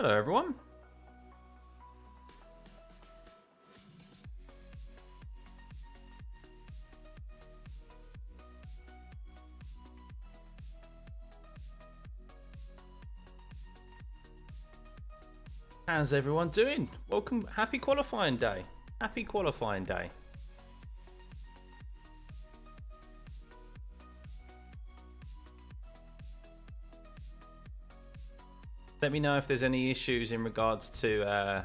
Hello everyone. How's everyone doing? Welcome, happy qualifying day. Happy qualifying day. Let me know if there's any issues in regards to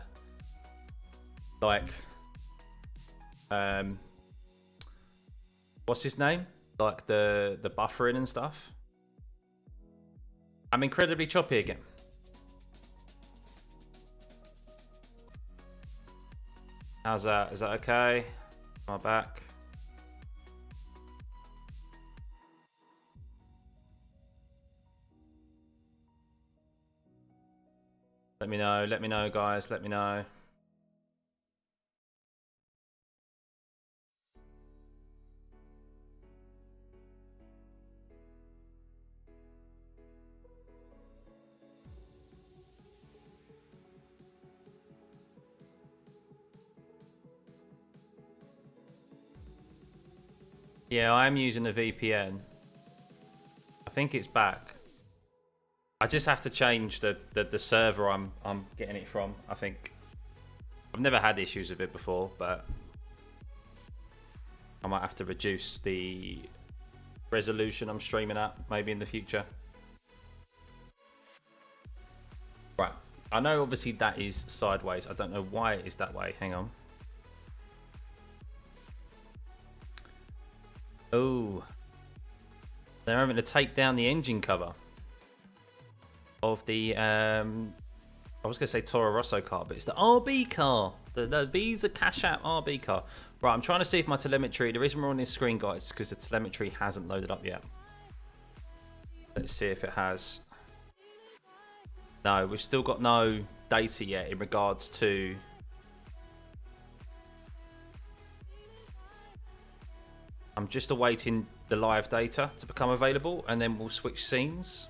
what's his name? Like the buffering and stuff. I'm incredibly choppy again. How's that? Is that okay? Am I back? Let me know guys, let me know. Yeah, I'm using a VPN. I think it's back. I just have to change the server I'm getting it from. I think I've never had issues with it before, but I might have to reduce the resolution I'm streaming at maybe in the future. Right, I know obviously that is sideways. I don't know why it is that way. Hang on. Oh, they're having to take down the engine cover of the I was gonna say Toro Rosso car, but it's the RB car, the Visa Cash Out RB car. Right, I'm trying to see if my telemetry, the reason we're on this screen guys is because the telemetry hasn't loaded up yet. Let's see if it has. No, we've still got no data yet in regards to I'm just awaiting the live data to become available and then we'll switch scenes.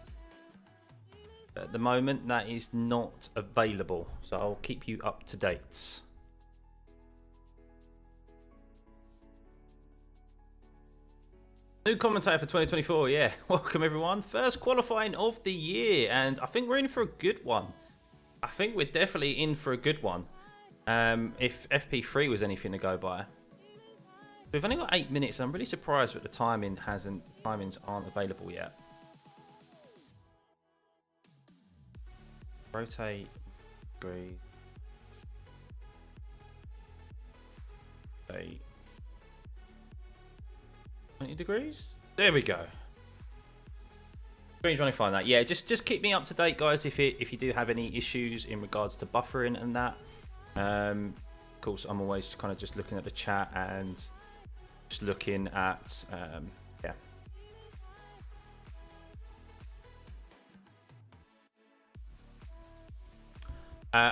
At the moment, that is not available, so I'll keep you up to date. New commentator for 2024, yeah. Welcome everyone. First qualifying of the year, and I think we're in for a good one. I think we're definitely in for a good one. If FP3 was anything to go by. We've only got 8 minutes. I'm really surprised that the timings aren't available yet. Rotate, breathe. 20 degrees. There we go. Strange when I find that. Yeah, just keep me up to date, guys. If you do have any issues in regards to buffering and that. Of course, I'm always kind of just looking at the chat and just looking at yeah.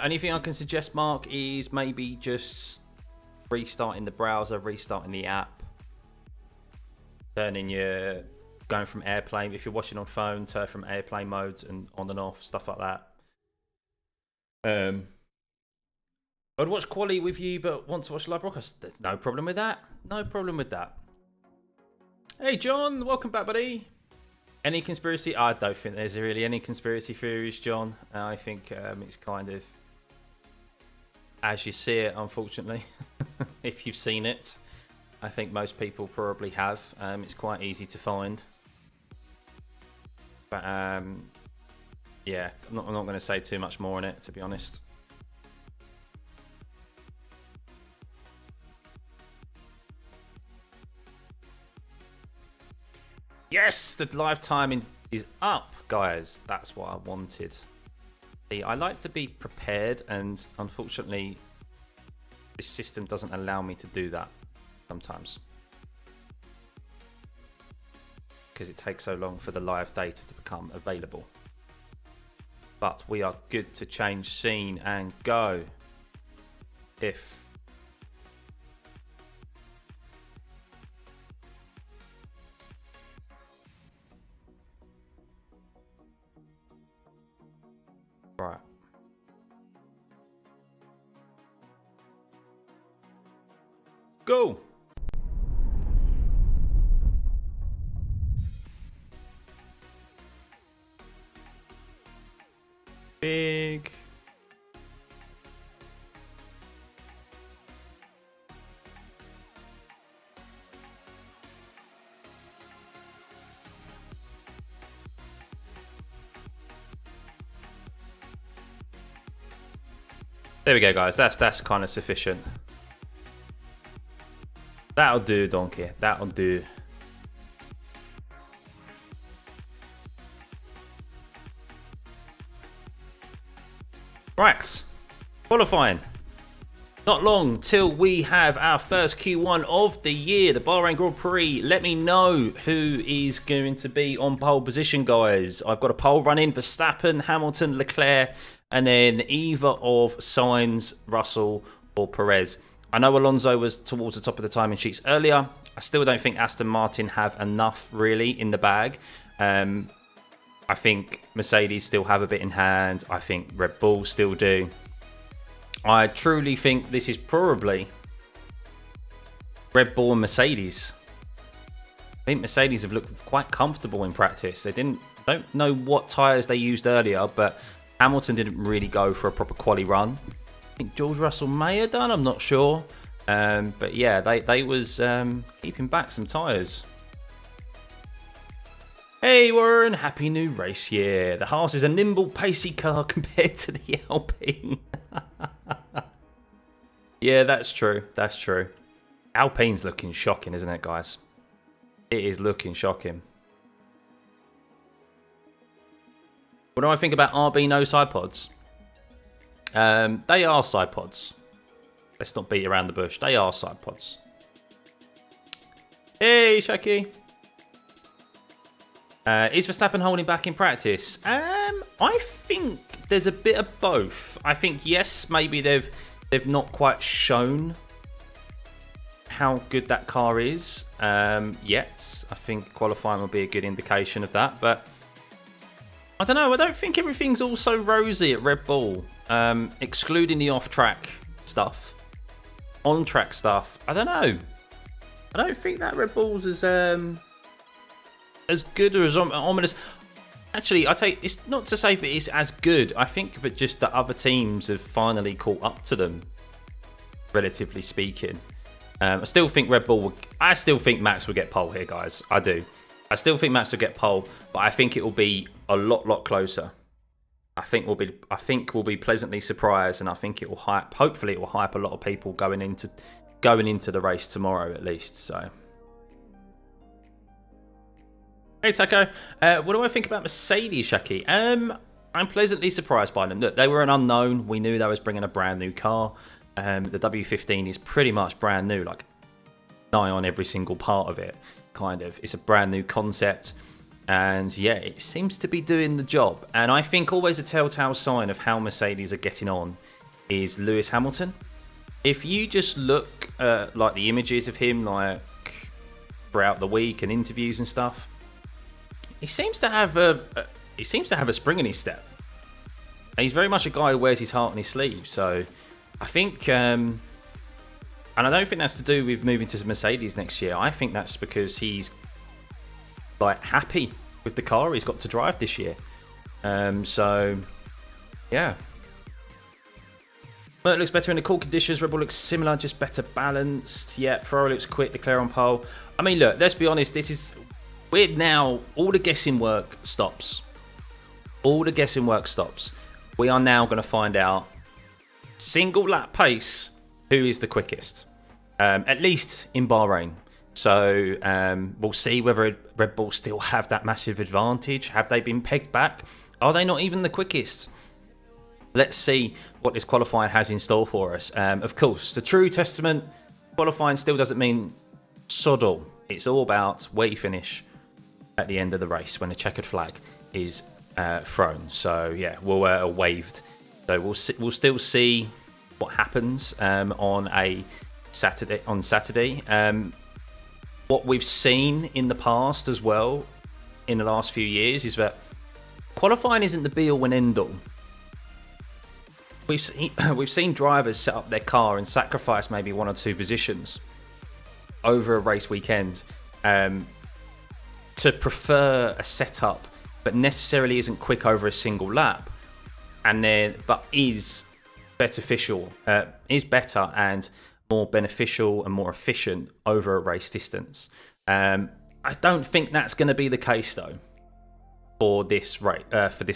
Anything I can suggest, Mark, is maybe just restarting the browser, restarting the app, going from airplane. If you're watching on phone, turn from airplane modes and on and off, stuff like that. I'd watch QUALI with you, but want to watch live broadcast. There's no problem with that. No problem with that. Hey, John, welcome back, buddy. Any conspiracy? I don't think there's really any conspiracy theories, John. I think it's kind of as you see it, unfortunately. If you've seen it, I think most people probably have. It's quite easy to find. But yeah, I'm not going to say too much more on it, to be honest. Yes, the live timing is up, guys. That's what I wanted. See, I like to be prepared, and unfortunately, this system doesn't allow me to do that sometimes. Because it takes so long for the live data to become available. But we are good to change scene and go. If right. Go. Big. There we go, guys. That's kind of sufficient. That'll do, donkey. That'll do. Right. Qualifying. Not long till we have our first Q1 of the year, the Bahrain Grand Prix. Let me know who is going to be on pole position, guys. I've got a pole running for Verstappen, Hamilton, Leclerc, and then either of Sainz, Russell, or Perez. I know Alonso was towards the top of the timing sheets earlier. I still don't think Aston Martin have enough, really, in the bag. I think Mercedes still have a bit in hand. I think Red Bull still do. I truly think this is probably Red Bull and Mercedes. I think Mercedes have looked quite comfortable in practice. Don't know what tyres they used earlier, but Hamilton didn't really go for a proper quali run. I think George Russell may have done, I'm not sure. But yeah, they was keeping back some tyres. Hey Warren, happy new race year. The Haas is a nimble, pacey car compared to the Alpine. Yeah, that's true. That's true. Alpine's looking shocking, isn't it, guys? It is looking shocking. What do I think about RB no side pods? They are side pods. Let's not beat around the bush. They are side pods. Hey, Shaki. Is Verstappen holding back in practice? I think there's a bit of both. I think, yes, maybe they've not quite shown how good that car is yet. I think qualifying will be a good indication of that. But I don't know. I don't think everything's all so rosy at Red Bull, excluding the off-track stuff. On-track stuff, I don't know. I don't think that Red Bull's as good or as ominous. Actually, it's not to say that it's as good. I think that just the other teams have finally caught up to them, relatively speaking. I still think Red Bull I still think Max will get pole here, guys. I do. I still think Max will get pole, but I think it will be a lot closer. I think we'll be pleasantly surprised, and I think it will hype. Hopefully, it will hype a lot of people going into the race tomorrow, at least. So. Hey Taco, what do I think about Mercedes, Shaki? I'm pleasantly surprised by them. Look, they were an unknown. We knew they was bringing a brand new car. The W15 is pretty much brand new, like nigh on every single part of it, kind of. It's a brand new concept, and yeah, it seems to be doing the job. And I think always a telltale sign of how Mercedes are getting on is Lewis Hamilton. If you just look at like the images of him, like throughout the week and interviews and stuff. He seems to have a spring in his step. He's very much a guy who wears his heart on his sleeve. So I think, and I don't think that's to do with moving to Mercedes next year. I think that's because he's like happy with the car he's got to drive this year. So yeah. But it looks better in the cool conditions. Red Bull looks similar, just better balanced. Yeah, Ferrari looks quick. Leclerc on pole. I mean, look, let's be honest. We're now, all the guessing work stops. All the guessing work stops. We are now going to find out, single lap pace, who is the quickest. At least in Bahrain. So we'll see whether Red Bull still have that massive advantage. Have they been pegged back? Are they not even the quickest? Let's see what this qualifying has in store for us. Of course, the true testament, qualifying still doesn't mean sod all. It's all about where you finish at the end of the race when the checkered flag is thrown. So yeah, we'll waved. So we'll still see what happens on Saturday. What we've seen in the past as well, in the last few years, is that qualifying isn't the be-all and end-all. We've seen drivers set up their car and sacrifice maybe 1 or 2 positions over a race weekend to prefer a setup but necessarily isn't quick over a single lap, but is better and more beneficial and more efficient over a race distance. I don't think that's going to be the case though for this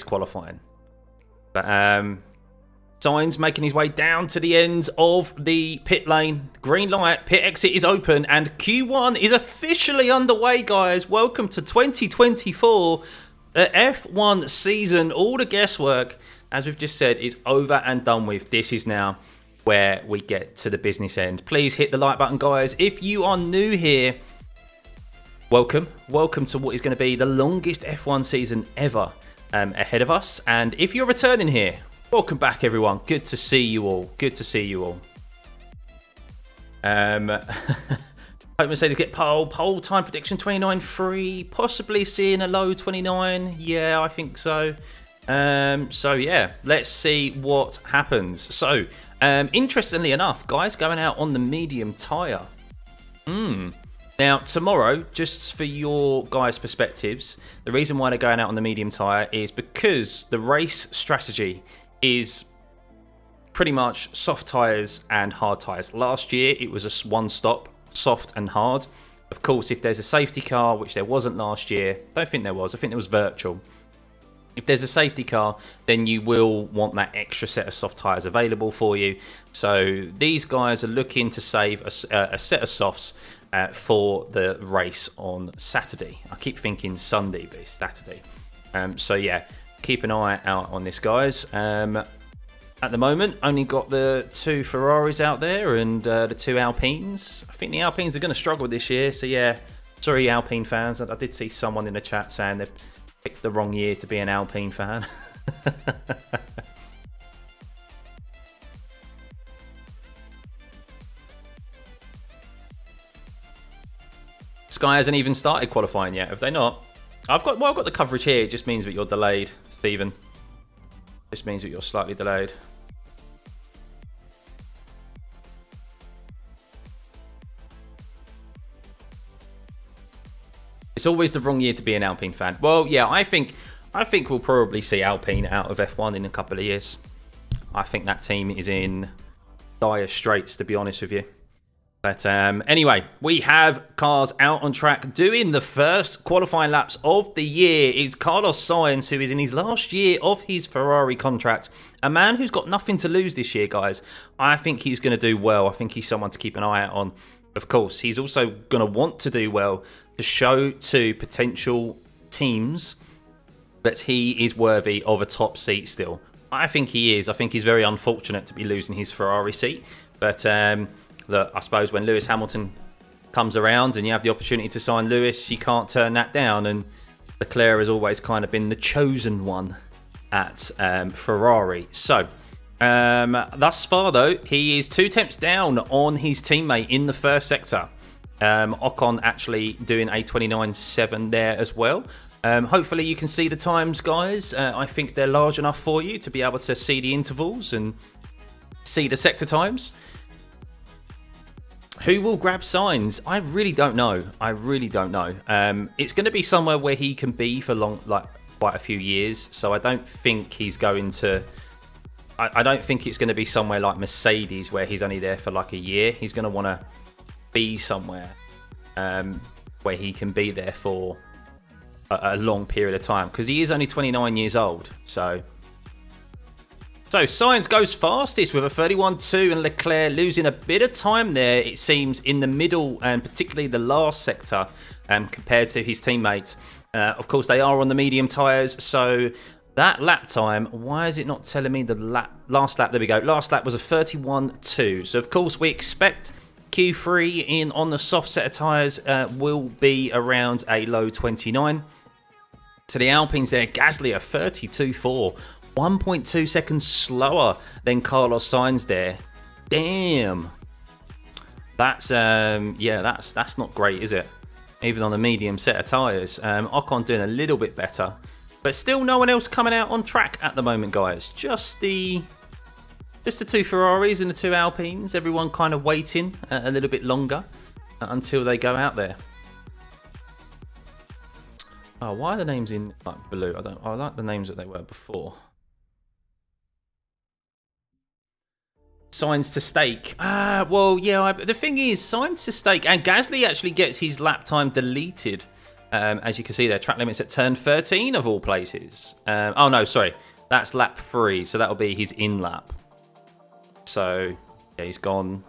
qualifying. But Sainz making his way down to the end of the pit lane. Green light, pit exit is open, and Q1 is officially underway, guys. Welcome to 2024. The F1 season, all the guesswork, as we've just said, is over and done with. This is now where we get to the business end. Please hit the like button, guys. If you are new here, welcome to what is going to be the longest F1 season ever ahead of us. And if you're returning here, welcome back, everyone. Good to see you all. Hope Mercedes get pole time prediction 29.3, possibly seeing a low 29. Yeah, I think so. So yeah, let's see what happens. So interestingly enough, guys, going out on the medium tyre. Now, tomorrow, just for your guys' perspectives, the reason why they're going out on the medium tyre is because the race strategy is pretty much soft tyres and hard tyres. Last year, it was a one-stop, soft and hard. Of course, if there's a safety car, which there wasn't last year, don't think there was, I think there was virtual. If there's a safety car, then you will want that extra set of soft tyres available for you. So these guys are looking to save a set of softs for the race on Saturday. I keep thinking Sunday, but it's Saturday. So yeah, keep an eye out on this, guys. At the moment, only got the 2 Ferraris out there and the 2 Alpines. I think the Alpines are going to struggle this year. So yeah, sorry Alpine fans. I did see someone in the chat saying they've picked the wrong year to be an Alpine fan. Sky hasn't even started qualifying yet, have they not? I've got the coverage here. It just means that you're delayed, Stephen. Just means that you're slightly delayed. It's always the wrong year to be an Alpine fan. Well, yeah, I think we'll probably see Alpine out of F1 in a couple of years. I think that team is in dire straits, to be honest with you. But anyway, we have cars out on track doing the first qualifying laps of the year. It's Carlos Sainz, who is in his last year of his Ferrari contract. A man who's got nothing to lose this year, guys. I think he's going to do well. I think he's someone to keep an eye out on. Of course, he's also going to want to do well to show to potential teams that he is worthy of a top seat still. I think he is. I think he's very unfortunate to be losing his Ferrari seat. But look, I suppose when Lewis Hamilton comes around and you have the opportunity to sign Lewis, you can't turn that down. And Leclerc has always kind of been the chosen one at Ferrari. So, thus far, though, he is 2 tenths down on his teammate in the first sector. Ocon actually doing a 29.7 there as well. Hopefully you can see the times, guys. I think they're large enough for you to be able to see the intervals and see the sector times. Who will grab Sainz? I really don't know. It's going to be somewhere where he can be for quite a few years. So I don't think he's going to. I don't think it's going to be somewhere like Mercedes where he's only there for like a year. He's going to want to be somewhere where he can be there for a long period of time, because he is only 29 years old. So Sainz goes fastest with a 31.2, and Leclerc losing a bit of time there, it seems, in the middle and particularly the last sector compared to his teammate. Of course, they are on the medium tyres, so that lap time, why is it not telling me the last lap? There we go. Last lap was a 31.2. So, of course, we expect Q3 in on the soft set of tyres will be around a low 29. To the Alpines there, Gasly a 32.4. 1.2 seconds slower than Carlos Sainz there. Damn. That's that's not great, is it? Even on the medium set of tyres. Ocon doing a little bit better. But still no one else coming out on track at the moment, guys. Just the 2 Ferraris and the 2 Alpines. Everyone kind of waiting a little bit longer. until they go out there. Oh, why are the names in like blue? I like the names that they were before. Signs to stake. Well, yeah, the thing is, signs to stake, and Gasly actually gets his lap time deleted. As you can see there, track limits at turn 13 of all places. Oh no, sorry, that's lap 3, so that'll be his in lap. So yeah, he's gone.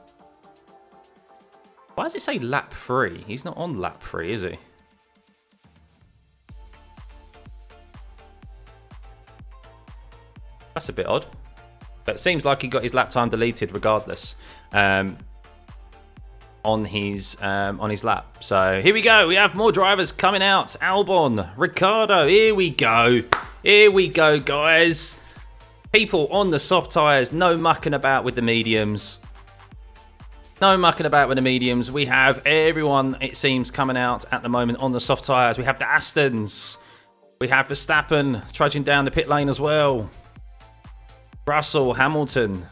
Why does it say lap 3? He's not on lap 3, is he? That's a bit odd. But it seems like he got his lap time deleted regardless on his lap. So here we go. We have more drivers coming out. Albon, Ricciardo. Here we go. Here we go, guys. People on the soft tyres. No mucking about with the mediums. No mucking about with the mediums. We have everyone, it seems, coming out at the moment on the soft tyres. We have the Astons. We have Verstappen trudging down the pit lane as well. Russell, Hamilton.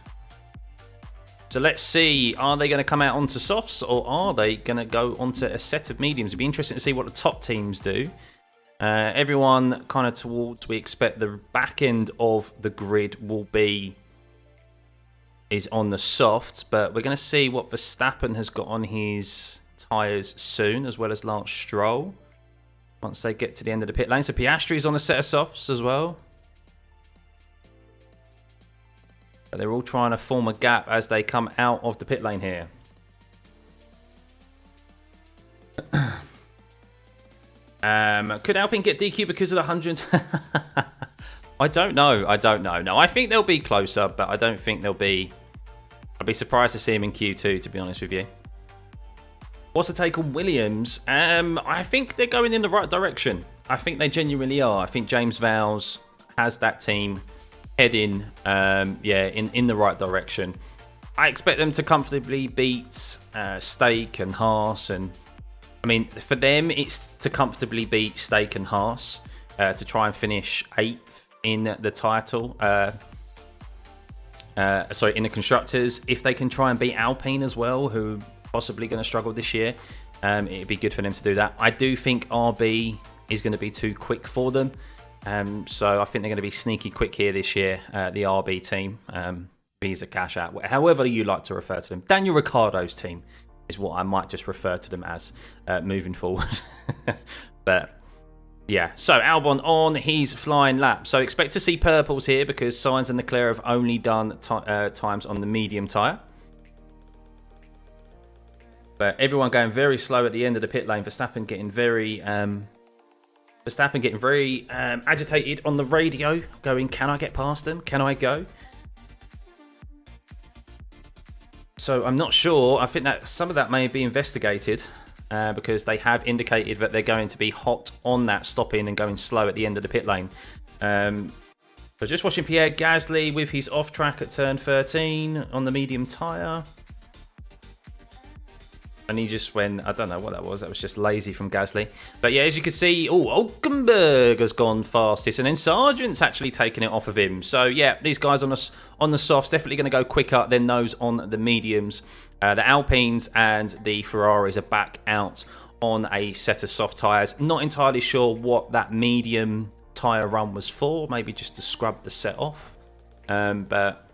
So let's see, are they going to come out onto softs or are they going to go onto a set of mediums? It'd be interesting to see what the top teams do. Everyone kind of towards, we expect the back end of the grid is on the softs, but we're going to see what Verstappen has got on his tyres soon, as well as Lance Stroll, once they get to the end of the pit lane. So Piastri's on a set of softs as well. But they're all trying to form a gap as they come out of the pit lane here. Could Alpine get DQ because of the 100? I don't know. No, I think they'll be closer, but I don't think they'll be... I'd be surprised to see him in Q2, to be honest with you. What's the take on Williams? I think they're going in the right direction. I think they genuinely are. I think James Vowles has that team heading in the right direction. I expect them to comfortably beat Stake and Haas, and I mean, for them it's to comfortably beat Stake and Haas to try and finish 8th in the title. Sorry, in the constructors. If they can try and beat Alpine as well, who possibly going to struggle this year, it'd be good for them to do that. I do think RB is going to be too quick for them. So I think they're going to be sneaky quick here this year, the RB team. Visa cash out, however you like to refer to them. Daniel Ricciardo's team is what I might just refer to them as moving forward. But yeah, so Albon on his flying lap. So expect to see purples here because Sainz and Leclerc have only done times on the medium tyre. But everyone going very slow at the end of the pit lane. Verstappen getting very... agitated on the radio, going, can I get past them? Can I go? So I'm not sure. I think that some of that may be investigated because they have indicated that they're going to be hot on that stopping and going slow at the end of the pit lane. So just watching Pierre Gasly with his off track at turn 13 on the medium tyre. And he just went, I don't know what that was. That was just lazy from Gasly. But yeah, as you can see, Hulkenberg has gone fastest. And then Sargent's actually taken it off of him. So yeah, these guys on the softs definitely going to go quicker than those on the mediums. The Alpines and the Ferraris are back out on a set of soft tyres. Not entirely sure what that medium tyre run was for. Maybe just to scrub the set off. But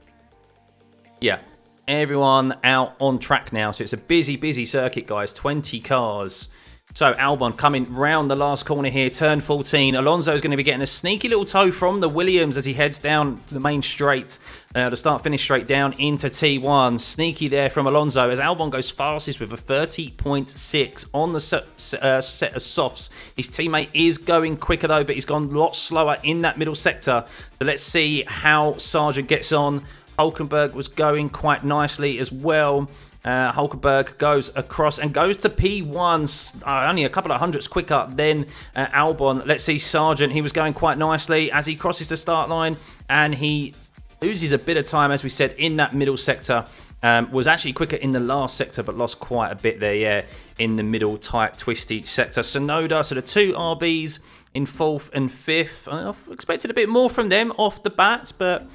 yeah. Everyone out on track now, so it's a busy circuit, guys. 20 cars. So Albon coming round the last corner here, turn 14. Alonso is going to be getting a sneaky little tow from the Williams as he heads down to the main straight, the start-finish straight down into T1. Sneaky there from Alonso as Albon goes fastest with a 30.6 on the set of softs. His teammate is going quicker though, but he's gone a lot slower in that middle sector. So let's see how Sargent gets on. Hulkenberg was going quite nicely as well. Hulkenberg goes across and goes to P1, only a couple of hundredths quicker than Albon. Let's see Sargent. He was going quite nicely as he crosses the start line and he loses a bit of time, as we said, in that middle sector. Was actually quicker in the last sector, but lost quite a bit there, yeah, in the middle, tight, twisty sector. Tsunoda, so the two RBs in 4th and 5th. I expected a bit more from them off the bat, but...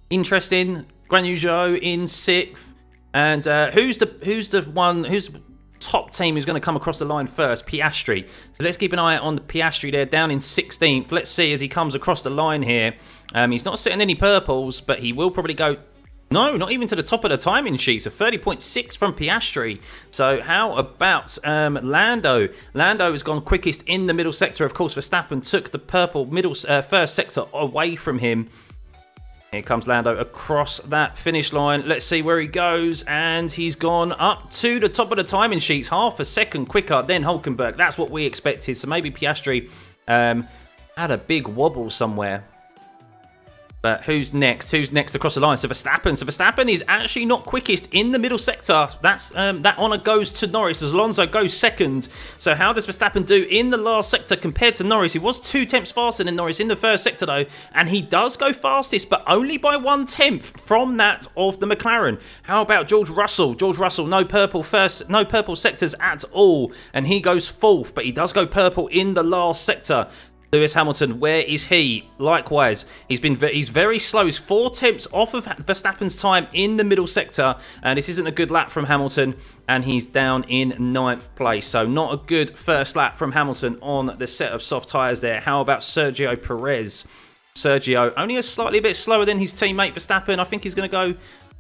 interesting. Guan Yu Zhou in 6th, and who's top team who's going to come across the line first, Piastri. So let's keep an eye on the Piastri there, down in 16th. Let's see as he comes across the line here. He's not setting any purples, but he will probably go... No, not even to the top of the timing sheet. So 30.6 from Piastri. So how about Lando? Lando has gone quickest in the middle sector. Of course, Verstappen took the purple middle first sector away from him. Here comes Lando across that finish line. Let's see where he goes. And he's gone up to the top of the timing sheets. Half a second quicker than Hulkenberg. That's what we expected. So maybe Piastri had a big wobble somewhere. But who's next? Who's next across the line? So Verstappen. So Verstappen is actually not quickest in the middle sector. That's that honour goes to Norris as Alonso goes second. So how does Verstappen do in the last sector compared to Norris? He was 2/10 faster than Norris in the first sector though, and he does go fastest, but only by 1/10 from that of the McLaren. How about George Russell? George Russell, no purple sectors at all, and he goes fourth, but he does go purple in the last sector. Lewis Hamilton, where is he? Likewise, he's very slow. He's 4/10 off of Verstappen's time in the middle sector, and this isn't a good lap from Hamilton, and he's down in 9th place. So not a good first lap from Hamilton on the set of soft tyres there. How about Sergio Perez? Sergio, only a bit slower than his teammate Verstappen. I think he's going to go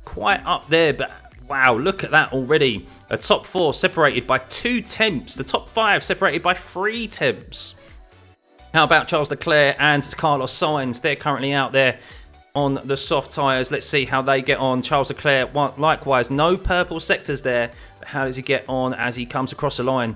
quite up there, but wow, look at that already. A top 4 separated by 2/10. The top 5 separated by 3/10. How about Charles Leclerc and Carlos Sainz? They're currently out there on the soft tyres. Let's see how they get on. Charles Leclerc, likewise, no purple sectors there. But how does he get on as he comes across the line?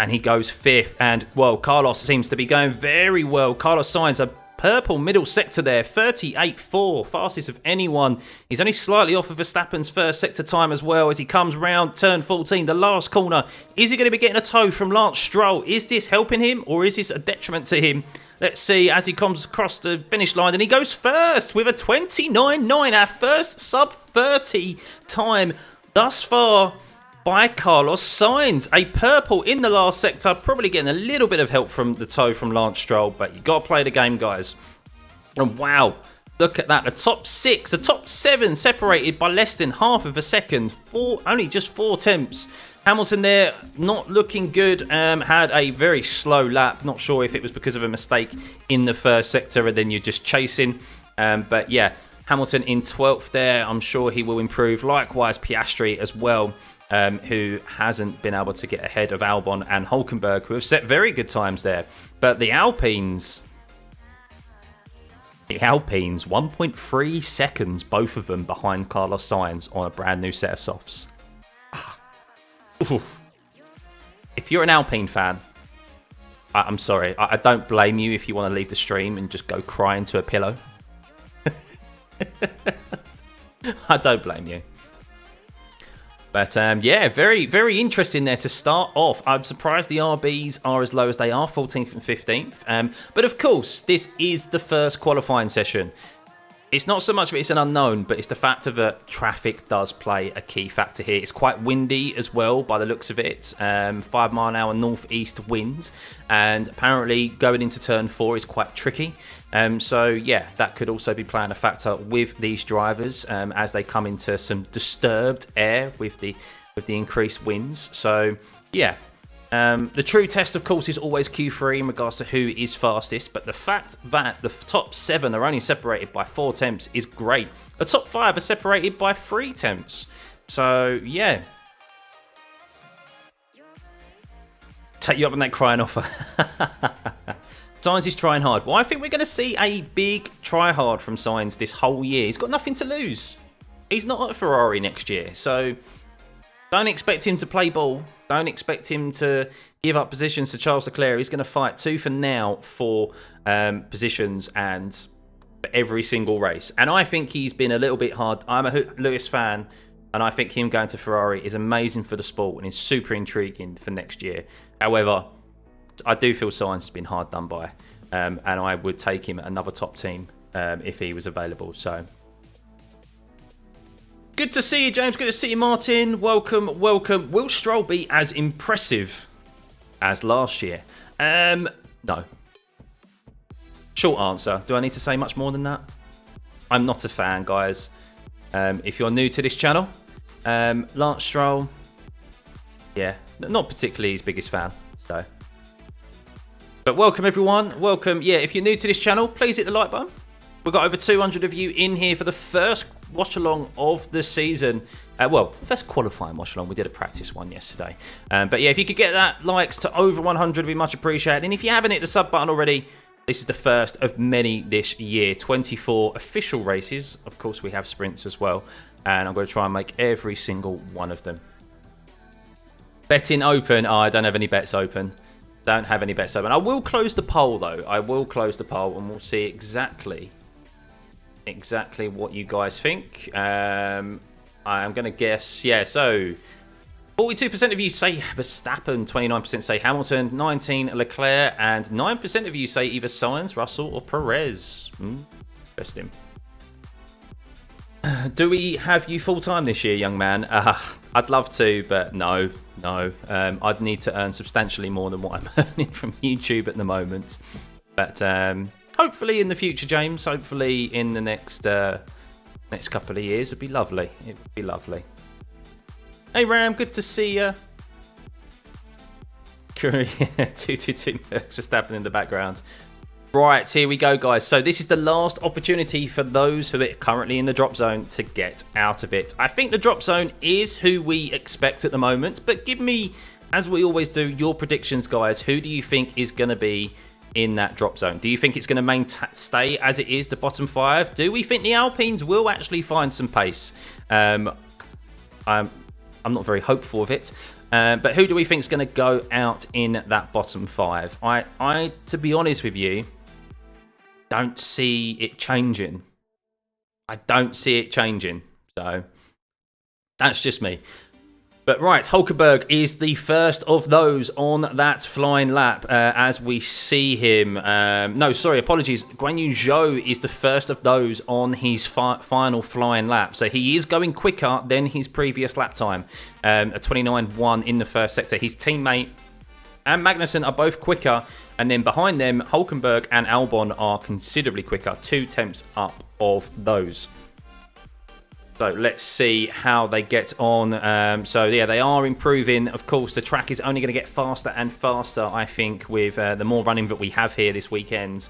And he goes 5th. And, well, Carlos seems to be going very well. Carlos Sainz, a purple middle sector there, 38.4, fastest of anyone. He's only slightly off of Verstappen's first sector time as well as he comes round turn 14, the last corner. Is he going to be getting a tow from Lance Stroll? Is this helping him or is this a detriment to him? Let's see as he comes across the finish line, and he goes first with a 29.9, our first sub-30 time thus far by Carlos Sainz. A purple in the last sector, probably getting a little bit of help from the toe from Lance Stroll, but you got to play the game, guys. And wow, look at that. The top 6, the top 7 separated by less than half of a second. Only just 4/10. Hamilton there, not looking good. Had a very slow lap. Not sure if it was because of a mistake in the first sector and then you're just chasing. But yeah, Hamilton in 12th there. I'm sure he will improve. Likewise, Piastri as well. Who hasn't been able to get ahead of Albon and Hulkenberg, who have set very good times there. But the Alpines, 1.3 seconds, both of them behind Carlos Sainz on a brand new set of softs. If you're an Alpine fan, I'm sorry. I don't blame you if you want to leave the stream and just go cry into a pillow. I don't blame you. But yeah, very, very interesting there to start off. I'm surprised the RBs are as low as they are, 14th and 15th. But of course, this is the first qualifying session. It's not so much that it's an unknown, but it's the fact that traffic does play a key factor here. It's quite windy as well, by the looks of it. 5-mile-an-hour northeast winds. And apparently going into turn 4 is quite tricky. So yeah, that could also be playing a factor with these drivers as they come into some disturbed air with the increased winds. So yeah, the true test, of course, is always Q3 in regards to who is fastest. But the fact that the top 7 are only separated by 4/10 is great. The top 5 are separated by 3/10. So yeah, take you up on that crying offer. Sainz is trying hard. Well, I think we're going to see a big try hard from Sainz this whole year. He's got nothing to lose. He's not at Ferrari next year. So don't expect him to play ball. Don't expect him to give up positions to Charles Leclerc. He's going to fight tooth and nail for positions and for every single race. And I think he's been a little bit hard. I'm a Lewis fan, and I think him going to Ferrari is amazing for the sport and is super intriguing for next year. However, I do feel Sainz has been hard done by, and I would take him at another top team if he was available. So good to see you, James. Good to see you, Martin. Welcome, welcome. Will Stroll be as impressive as last year? No. Short answer. Do I need to say much more than that? I'm not a fan, guys. If you're new to this channel, Lance Stroll, yeah, not particularly his biggest fan. So, but welcome everyone. Welcome. Yeah, if you're new to this channel, please hit the like button. We've got over 200 of you in here for the first watch along of the season. Well, first qualifying watch along. We did a practice one yesterday. But yeah, if you could get that likes to over 100, it'd be much appreciated. And if you haven't hit the sub button already, this is the first of many this year. 24 official races. Of course, we have sprints as well. And I'm going to try and make every single one of them. Betting open. Oh, I don't have any bets open. Don't have any bets open. I will close the poll, though. I will close the poll, and we'll see exactly what you guys think. I'm going to guess, yeah, so 42% of you say Verstappen, 29% say Hamilton, 19% Leclerc, and 9% of you say either Sainz, Russell, or Perez. Interesting. Do we have you full-time this year, young man? I'd love to, but no. I'd need to earn substantially more than what I'm earning from YouTube at the moment. But hopefully in the future, James. Hopefully in the next couple of years. It'd be lovely. It would be lovely. Hey, Ram. Good to see you. 222 just happening in the background. Right, here we go, guys. So this is the last opportunity for those who are currently in the drop zone to get out of it. I think the drop zone is who we expect at the moment. But give me, as we always do, your predictions, guys. Who do you think is going to be in that drop zone? Do you think it's going to stay as it is, the bottom 5? Do we think the Alpines will actually find some pace? I'm not very hopeful of it. But who do we think is going to go out in that bottom 5? I, to be honest with you, don't see it changing. I don't see it changing. So that's just me. But right, Hulkenberg is the first of those on that flying lap as we see him. No, sorry, apologies. Guan Yu Zhou is the first of those on his final flying lap. So he is going quicker than his previous lap time. A 29.1 in the first sector. His teammate and Magnussen are both quicker. And then behind them, Hulkenberg and Albon are considerably quicker. 2 tenths up of those. So let's see how they get on. So yeah, they are improving. Of course, the track is only going to get faster and faster, I think, with the more running that we have here this weekend.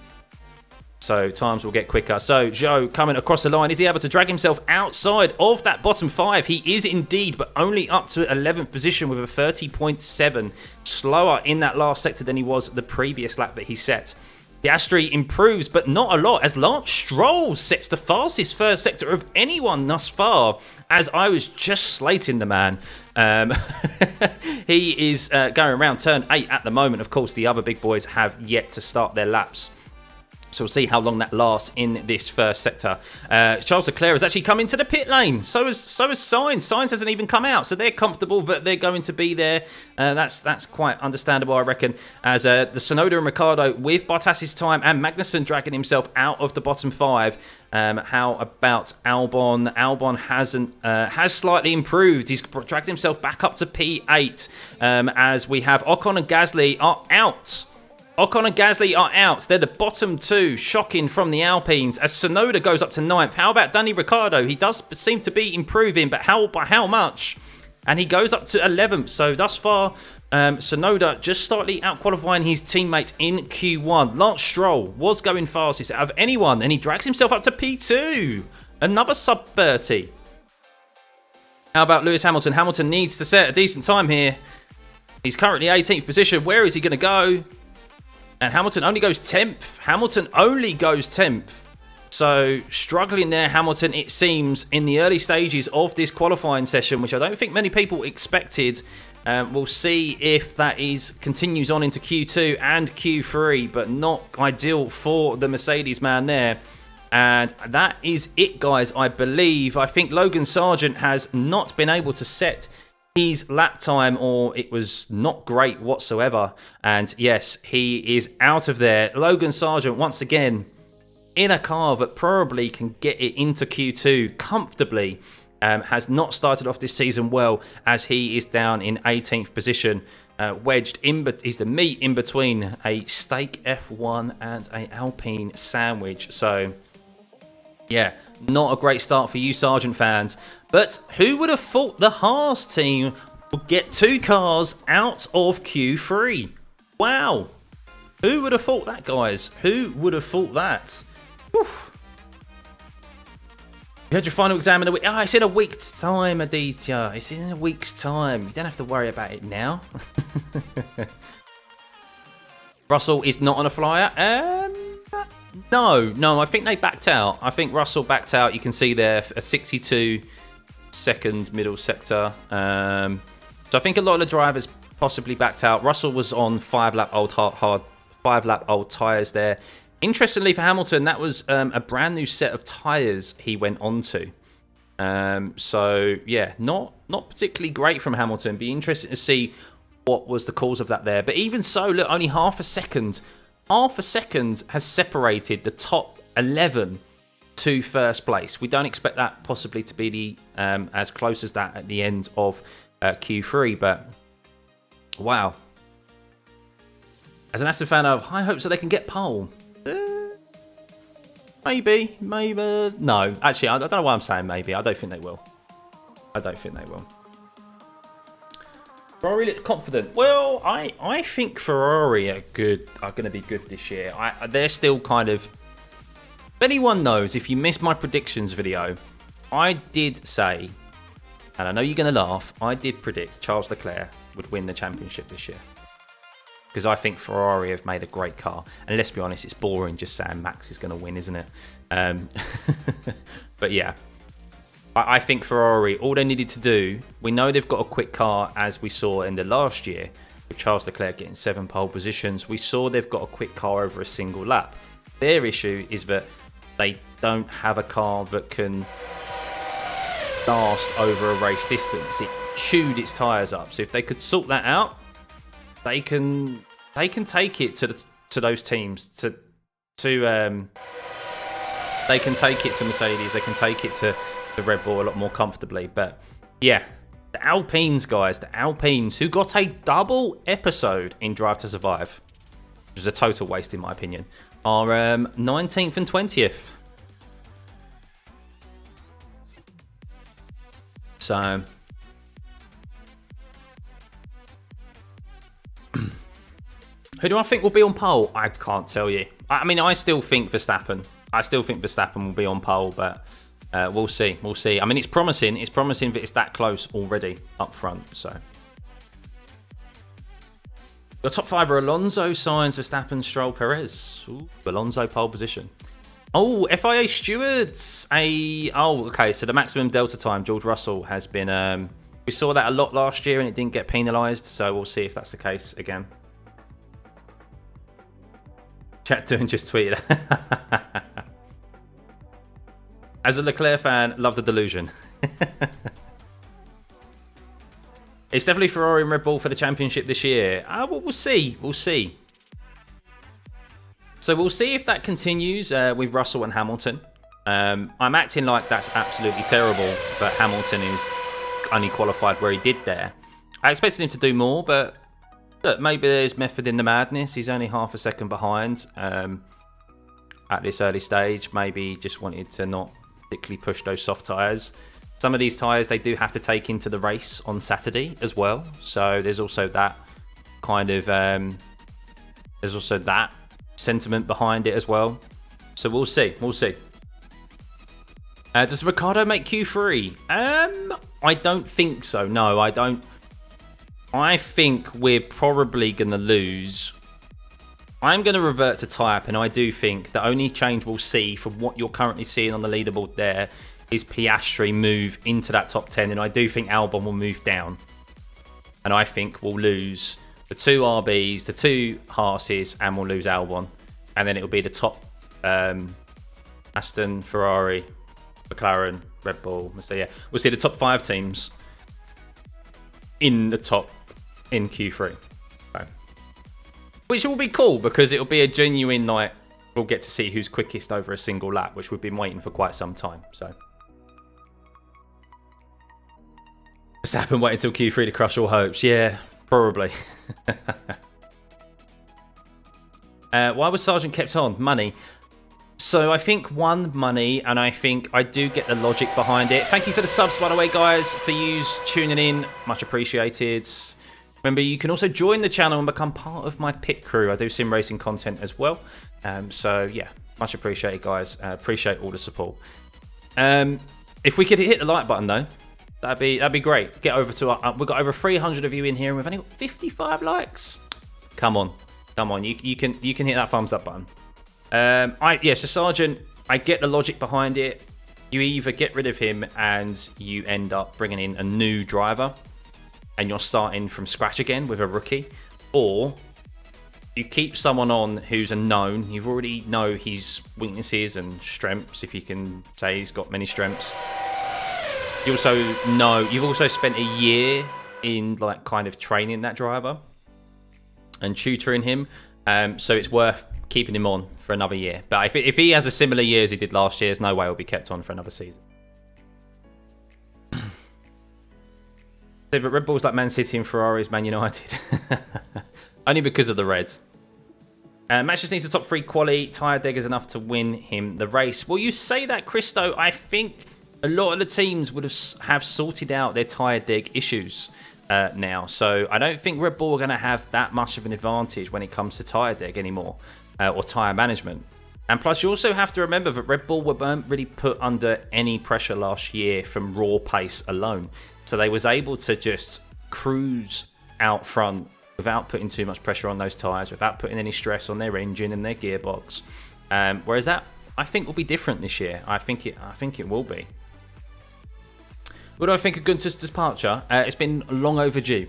So times will get quicker. So Zhou coming across the line. Is he able to drag himself outside of that bottom 5? He is indeed, but only up to 11th position with a 30.7. Slower in that last sector than he was the previous lap that he set. Piastri improves, but not a lot, as Lance Stroll sets the fastest first sector of anyone thus far, as I was just slating the man. He is going around turn 8 at the moment. Of course, the other big boys have yet to start their laps. So we'll see how long that lasts in this first sector. Charles Leclerc has actually come into the pit lane. So has Sainz. Sainz hasn't even come out. So they're comfortable that they're going to be there. That's quite understandable, I reckon. As the Tsunoda and Ricciardo with Bottas's time and Magnussen dragging himself out of the bottom 5. How about Albon? Albon has slightly improved. He's dragged himself back up to P8. As we have Ocon and Gasly are out. Ocon and Gasly are out. They're the bottom 2. Shocking from the Alpines. As Tsunoda goes up to 9th. How about Danny Ricciardo? He does seem to be improving, but by how much? And he goes up to 11th. So thus far, Tsunoda just slightly out-qualifying his teammate in Q1. Lance Stroll was going fastest out of anyone, and he drags himself up to P2. Another sub-30. How about Lewis Hamilton? Hamilton needs to set a decent time here. He's currently 18th position. Where is he going to go? And Hamilton only goes 10th. Hamilton only goes 10th. So struggling there, Hamilton, it seems, in the early stages of this qualifying session, which I don't think many people expected. We'll see if that continues on into Q2 and Q3, but not ideal for the Mercedes man there. And that is it, guys, I believe. I think Logan Sargent has not been able to set his lap time, or it was not great whatsoever. And yes, he is out of there. Logan Sargent, once again, in a car that probably can get it into Q2 comfortably, has not started off this season well, as he is down in 18th position, wedged in. He's the meat in between a steak F1 and a Alpine sandwich. So yeah, not a great start for you Sargent fans. But who would have thought the Haas team will get 2 cars out of Q3. Wow. Who would have thought that, guys? Who would have thought that? Whew. You had your final exam in a week. Oh, it's in a week's time, Aditya. It's in a week's time. You don't have to worry about it now. Russell is not on a flyer. No, I think they backed out. I think Russell backed out. You can see there a 62-second middle sector. So I think a lot of the drivers possibly backed out. Russell was on 5-lap old hard 5-lap old tyres there. Interestingly for Hamilton, that was a brand new set of tyres he went on to. So yeah, not particularly great from Hamilton. Be interesting to see what was the cause of that there. But even so, look, only half a second has separated the top 11 to first place. We don't expect that possibly to be the as close as that at the end of Q3, but wow. As an Aston fan, I have high hopes that they can get pole. Maybe. No, actually, I don't know why I'm saying maybe. I don't think they will. Ferrari looked confident. Well, I think Ferrari are going to be good this year. They're still kind of... If anyone knows, if you missed my predictions video, I did say, and I know you're going to laugh, I did predict Charles Leclerc would win the championship this year. Because I think Ferrari have made a great car. And let's be honest, it's boring just saying Max is going to win, isn't it? But yeah. I think Ferrari, all they needed to do, we know they've got a quick car as we saw in the last year with Charles Leclerc getting 7 pole positions. We saw they've got a quick car over a single lap. Their issue is that they don't have a car that can last over a race distance. It chewed its tyres up. So if they could sort that out, they can take it to those teams. They can take it to Mercedes. They can take it to the Red Bull a lot more comfortably. But yeah, the Alpines, guys, the Alpines, who got a double episode in Drive to Survive, which is a total waste in my opinion, are 19th and 20th. So who do I think will be on pole? I can't tell you. I mean, I still think Verstappen. Will be on pole, but we'll see. I mean, it's promising. It's promising that it's that close already up front. So the top 5 are Alonso, Sainz, Verstappen, Stroll, Perez. Ooh, Alonso pole position. Oh, FIA stewards. Okay. So the maximum delta time, George Russell has been. We saw that a lot last year, and it didn't get penalised. So we'll see if that's the case again. Chat doing just tweeted. As a Leclerc fan, love the delusion. It's definitely Ferrari and Red Bull for the championship this year. Well, we'll see. So we'll see if that continues with Russell and Hamilton. I'm acting like that's absolutely terrible, but Hamilton is only qualified where he did there. I expected him to do more, but look, maybe there's method in the madness. He's only half a second behind at this early stage. Maybe he just wanted to not particularly push those soft tyres. Some of these tyres they do have to take into the race on Saturday as well. So there's also that kind of there's also that sentiment behind it as well. So we'll see. Does Ricciardo make Q3? I don't think so. No, I don't. I think we're probably going to lose. I'm going to revert to type, and I do think the only change we'll see from what you're currently seeing on the leaderboard there is Piastri move into that top 10, and I do think Albon will move down. And I think we'll lose the 2 RBs, the 2 Haases, and we'll lose Albon. And then it'll be the top Aston, Ferrari, McLaren, Red Bull. So yeah, we'll see the top 5 teams in the top in Q3. So, which will be cool because it'll be a genuine night. We'll get to see who's quickest over a single lap, which we've been waiting for quite some time. So Verstappen wait until Q3 to crush all hopes. Yeah, probably. Why was Sargent kept on? Money. So I think one, money, and I think I do get the logic behind it. Thank you for the subs, by the way, guys, for you tuning in. Much appreciated. Remember, you can also join the channel and become part of my pit crew. I do sim racing content as well. So yeah, much appreciated, guys. Appreciate all the support. If we could hit the like button though, that'd be great. Get over to we've got over 300 of you in here, and we've only got 55 likes. Come on, you can hit that thumbs up button. So Sergeant, I get the logic behind it. You either get rid of him and you end up bringing in a new driver, and you're starting from scratch again with a rookie, or you keep someone on who's a known. You already know his weaknesses and strengths, if you can say he's got many strengths. You also know you've also spent a year in like kind of training that driver and tutoring him, so it's worth keeping him on for another year. But if he has a similar year as he did last year, there's no way he'll be kept on for another season. But Red Bull's like Man City and Ferrari's Man United. Only because of the Reds. Match just needs a top 3 quali. Tyre deg is enough to win him the race. Well, you say that, Christo. I think a lot of the teams would have sorted out their tyre deg issues now. So I don't think Red Bull are going to have that much of an advantage when it comes to tyre deg anymore, or tyre management. And plus, you also have to remember that Red Bull weren't really put under any pressure last year from raw pace alone. So they was able to just cruise out front without putting too much pressure on those tyres, without putting any stress on their engine and their gearbox. Whereas that, I think, will be different this year. I think it will be. What do I think of Gunter's departure? It's been long overdue.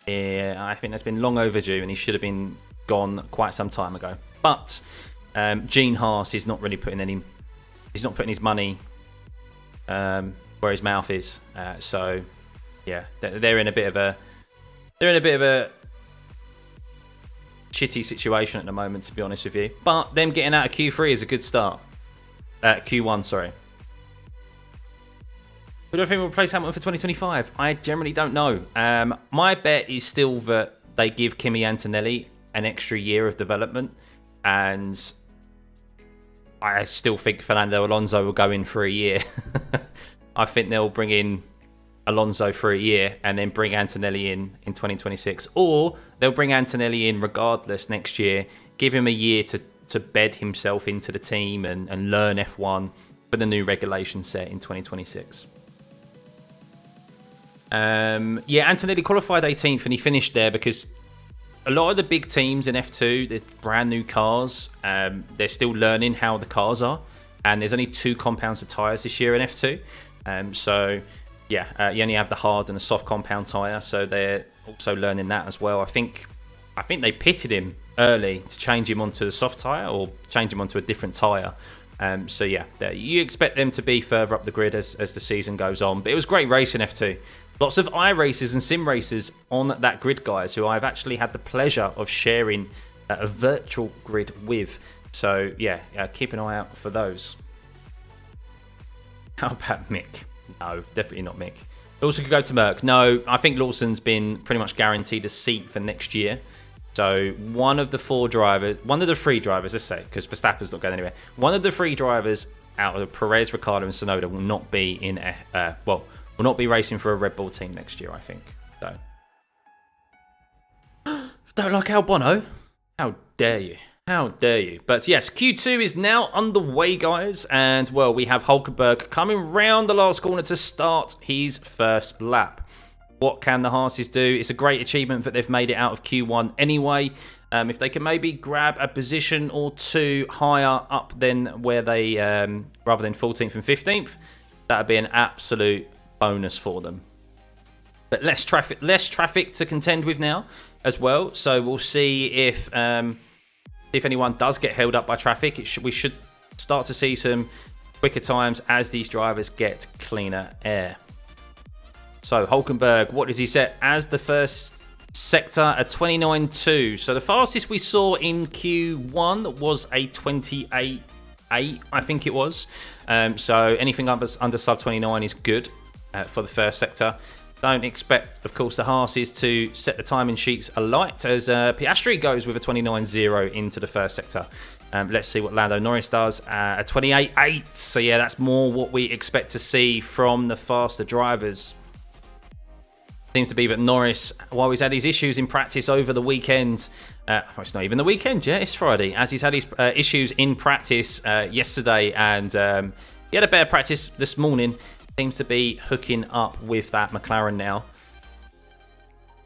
Yeah, I think that's been long overdue, and he should have been gone quite some time ago. But Gene Haas is not really putting he's not putting his money where his mouth is. So yeah, they're in a bit of a shitty situation at the moment, to be honest with you. But them getting out of Q3 is a good start. Q1, sorry. Who do I think will replace Hamilton for 2025? I generally don't know. My bet is still that they give Kimi Antonelli an extra year of development, and I still think Fernando Alonso will go in for a year. I think they'll bring in Alonso for a year and then bring Antonelli in 2026, or they'll bring Antonelli in regardless next year, give him a year to bed himself into the team and learn F1 for the new regulation set in 2026. Antonelli qualified 18th and he finished there because a lot of the big teams in F2, they're brand new cars. They're still learning how the cars are, and there's only 2 compounds of tyres this year in F2. You only have the hard and the soft compound tyre, so they're also learning that as well. I think they pitted him early to change him onto the soft tyre or change him onto a different tyre. You expect them to be further up the grid as the season goes on. But it was great racing F2. Lots of iRaces and sim races on that grid, guys, who I've actually had the pleasure of sharing a virtual grid with. So keep an eye out for those. How about Mick? No, definitely not Mick. Lawson could go to Merc. No, I think Lawson's been pretty much guaranteed a seat for next year. So one of the 3 drivers, let's say, because Verstappen's not going anywhere. One of the 3 drivers out of Perez, Ricciardo, and Tsunoda will not be will not be racing for a Red Bull team next year, I think. So, don't like Albon? How dare you? How dare you? But yes, Q2 is now underway, guys. And, well, we have Hulkenberg coming round the last corner to start his first lap. What can the Haases do? It's a great achievement that they've made it out of Q1 anyway. If they can maybe grab a position or 2 higher up than where they, rather than 14th and 15th, that would be an absolute bonus for them. But less traffic to contend with now as well. So we'll see if anyone does get held up by traffic. We should start to see some quicker times as these drivers get cleaner air. So Hulkenberg, what does he set as the first sector? A 29.2. So the fastest we saw in Q1 was a 28.8, I think it was. So anything under sub 29 is good for the first sector. Don't expect, of course, the Haas's to set the timing sheets alight as Piastri goes with a 29.0 into the first sector. Let's see what Lando Norris does. A 28.8. So, yeah, that's more what we expect to see from the faster drivers. Seems to be that Norris, while he's had his issues in practice over the weekend, well, it's not even the weekend yet, it's Friday, as he's had his issues in practice yesterday, and he had a better practice this morning. Seems to be hooking up with that McLaren now.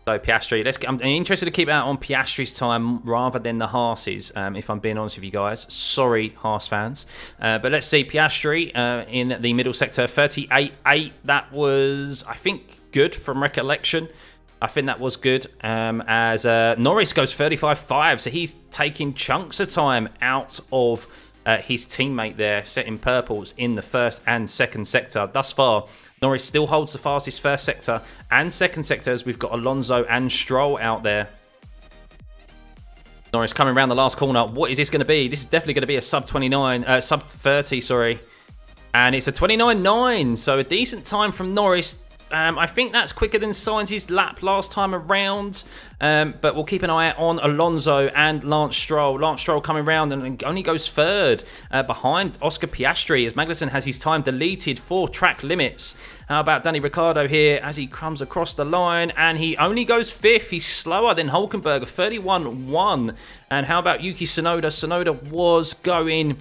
So Piastri, I'm interested to keep out on Piastri's time rather than the Haas's, if I'm being honest with you guys. Sorry, Haas fans. But let's see, Piastri in the middle sector, 38.8. That was, I think, good from recollection. I think that was good. As Norris goes 35.5, so he's taking chunks of time out of his teammate there, setting purples in the first and second sector. Thus far, Norris still holds the fastest first sector and second sector as we've got Alonso and Stroll out there. Norris coming around the last corner. What is this going to be? This is definitely going to be a sub 30, sorry. And it's a 29.9, so a decent time from Norris. I think that's quicker than Sainz's lap last time around. But we'll keep an eye on Alonso and Lance Stroll. Lance Stroll coming round and only goes third behind Oscar Piastri as Magnussen has his time deleted for track limits. How about Danny Ricciardo here as he comes across the line and he only goes fifth. He's slower than Hülkenberg, 31.1. And how about Yuki Tsunoda? Tsunoda was going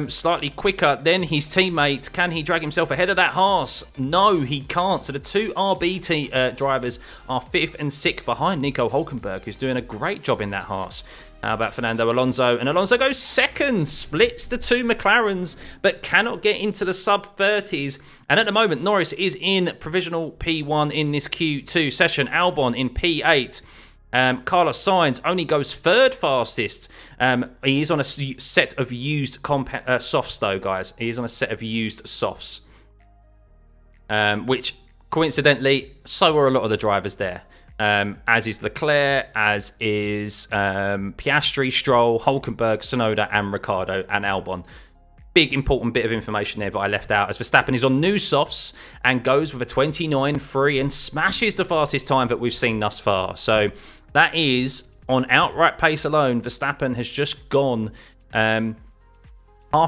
slightly quicker than his teammate. Can he drag himself ahead of that Haas? No, he can't. So the two RB drivers are 5th and 6th behind Nico Hülkenberg, who's doing a great job in that Haas. How about Fernando Alonso? And Alonso goes second, splits the two McLarens, but cannot get into the sub-30s. And at the moment, Norris is in provisional P1 in this Q2 session. Albon in P8. Carlos Sainz only goes third fastest. He is on a set of used softs, though, guys. He is on a set of used softs. Which, coincidentally, so are a lot of the drivers there. As is Leclerc, as is Piastri, Stroll, Hülkenberg, Tsunoda, and Ricciardo, and Albon. Big important bit of information there that I left out as Verstappen is on new softs and goes with a 29.3 and smashes the fastest time that we've seen thus far. So that is, on outright pace alone, Verstappen has just gone half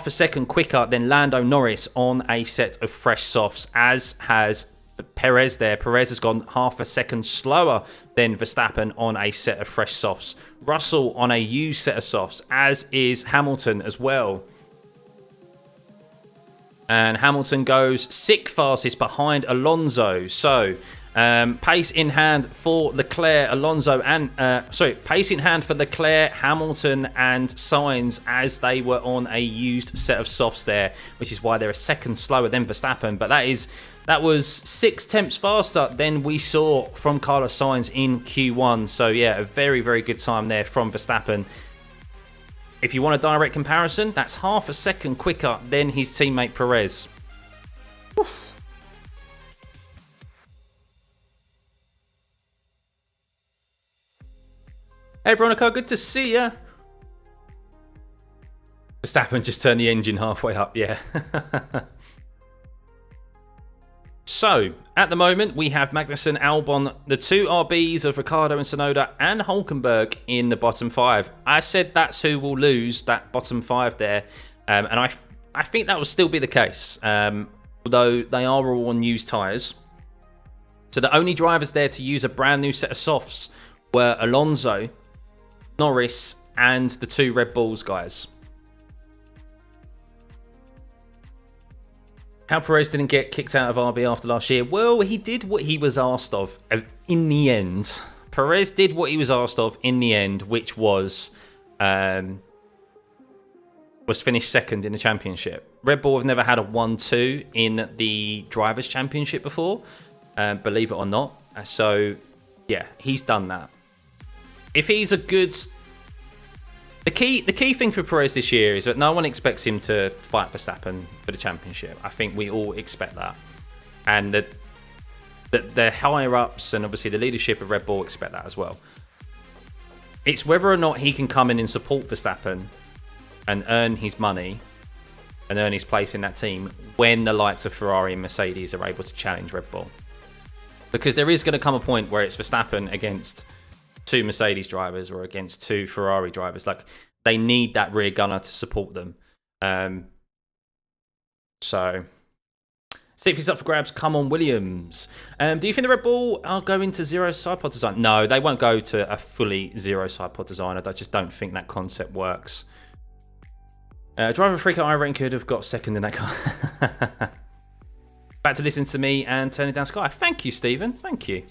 a second quicker than Lando Norris on a set of fresh softs, as has Perez there. Perez has gone half a second slower than Verstappen on a set of fresh softs. Russell on a used set of softs, as is Hamilton as well. And Hamilton goes 6th fastest behind Alonso. So, pace in hand for Leclerc, Alonso, and pace in hand for Leclerc, Hamilton, and Sainz as they were on a used set of softs there, which is why they're a second slower than Verstappen. But that was 6 tenths faster than we saw from Carlos Sainz in Q1. So yeah, a very, very good time there from Verstappen. If you want a direct comparison, that's half a second quicker than his teammate Perez. Oof. Hey Veronica, good to see ya. Verstappen just turned the engine halfway up, yeah. So, at the moment, we have Magnussen, Albon, the two RBs of Ricciardo and Tsunoda, and Hülkenberg in the bottom 5. I said that's who will lose, that bottom 5 there. And I think that will still be the case, although they are all on used tyres. So the only drivers there to use a brand new set of softs were Alonso, Norris, and the two Red Bulls guys. How Perez didn't get kicked out of RB after last year? Well, he did what he was asked of in the end. Perez did what he was asked of in the end, which was finished second in the championship. Red Bull have never had a 1-2 in the Drivers' Championship before, believe it or not. So, yeah, he's done that. If he's a good... The key thing for Perez this year is that no one expects him to fight Verstappen for the championship. I think we all expect that. And the higher-ups and obviously the leadership of Red Bull expect that as well. It's whether or not he can come in and support Verstappen and earn his money and earn his place in that team when the likes of Ferrari and Mercedes are able to challenge Red Bull. Because there is going to come a point where it's Verstappen against 2 Mercedes drivers or against 2 Ferrari drivers. Like, they need that rear gunner to support them. So, see if he's up for grabs. Come on, Williams. Do you think the Red Bull are going to zero side pod design? No, they won't go to a fully zero side pod design. I just don't think that concept works. Driver Freak, I reckon, could have got second in that car. Back to listen to me and turning down Sky. Thank you, Stephen. Thank you.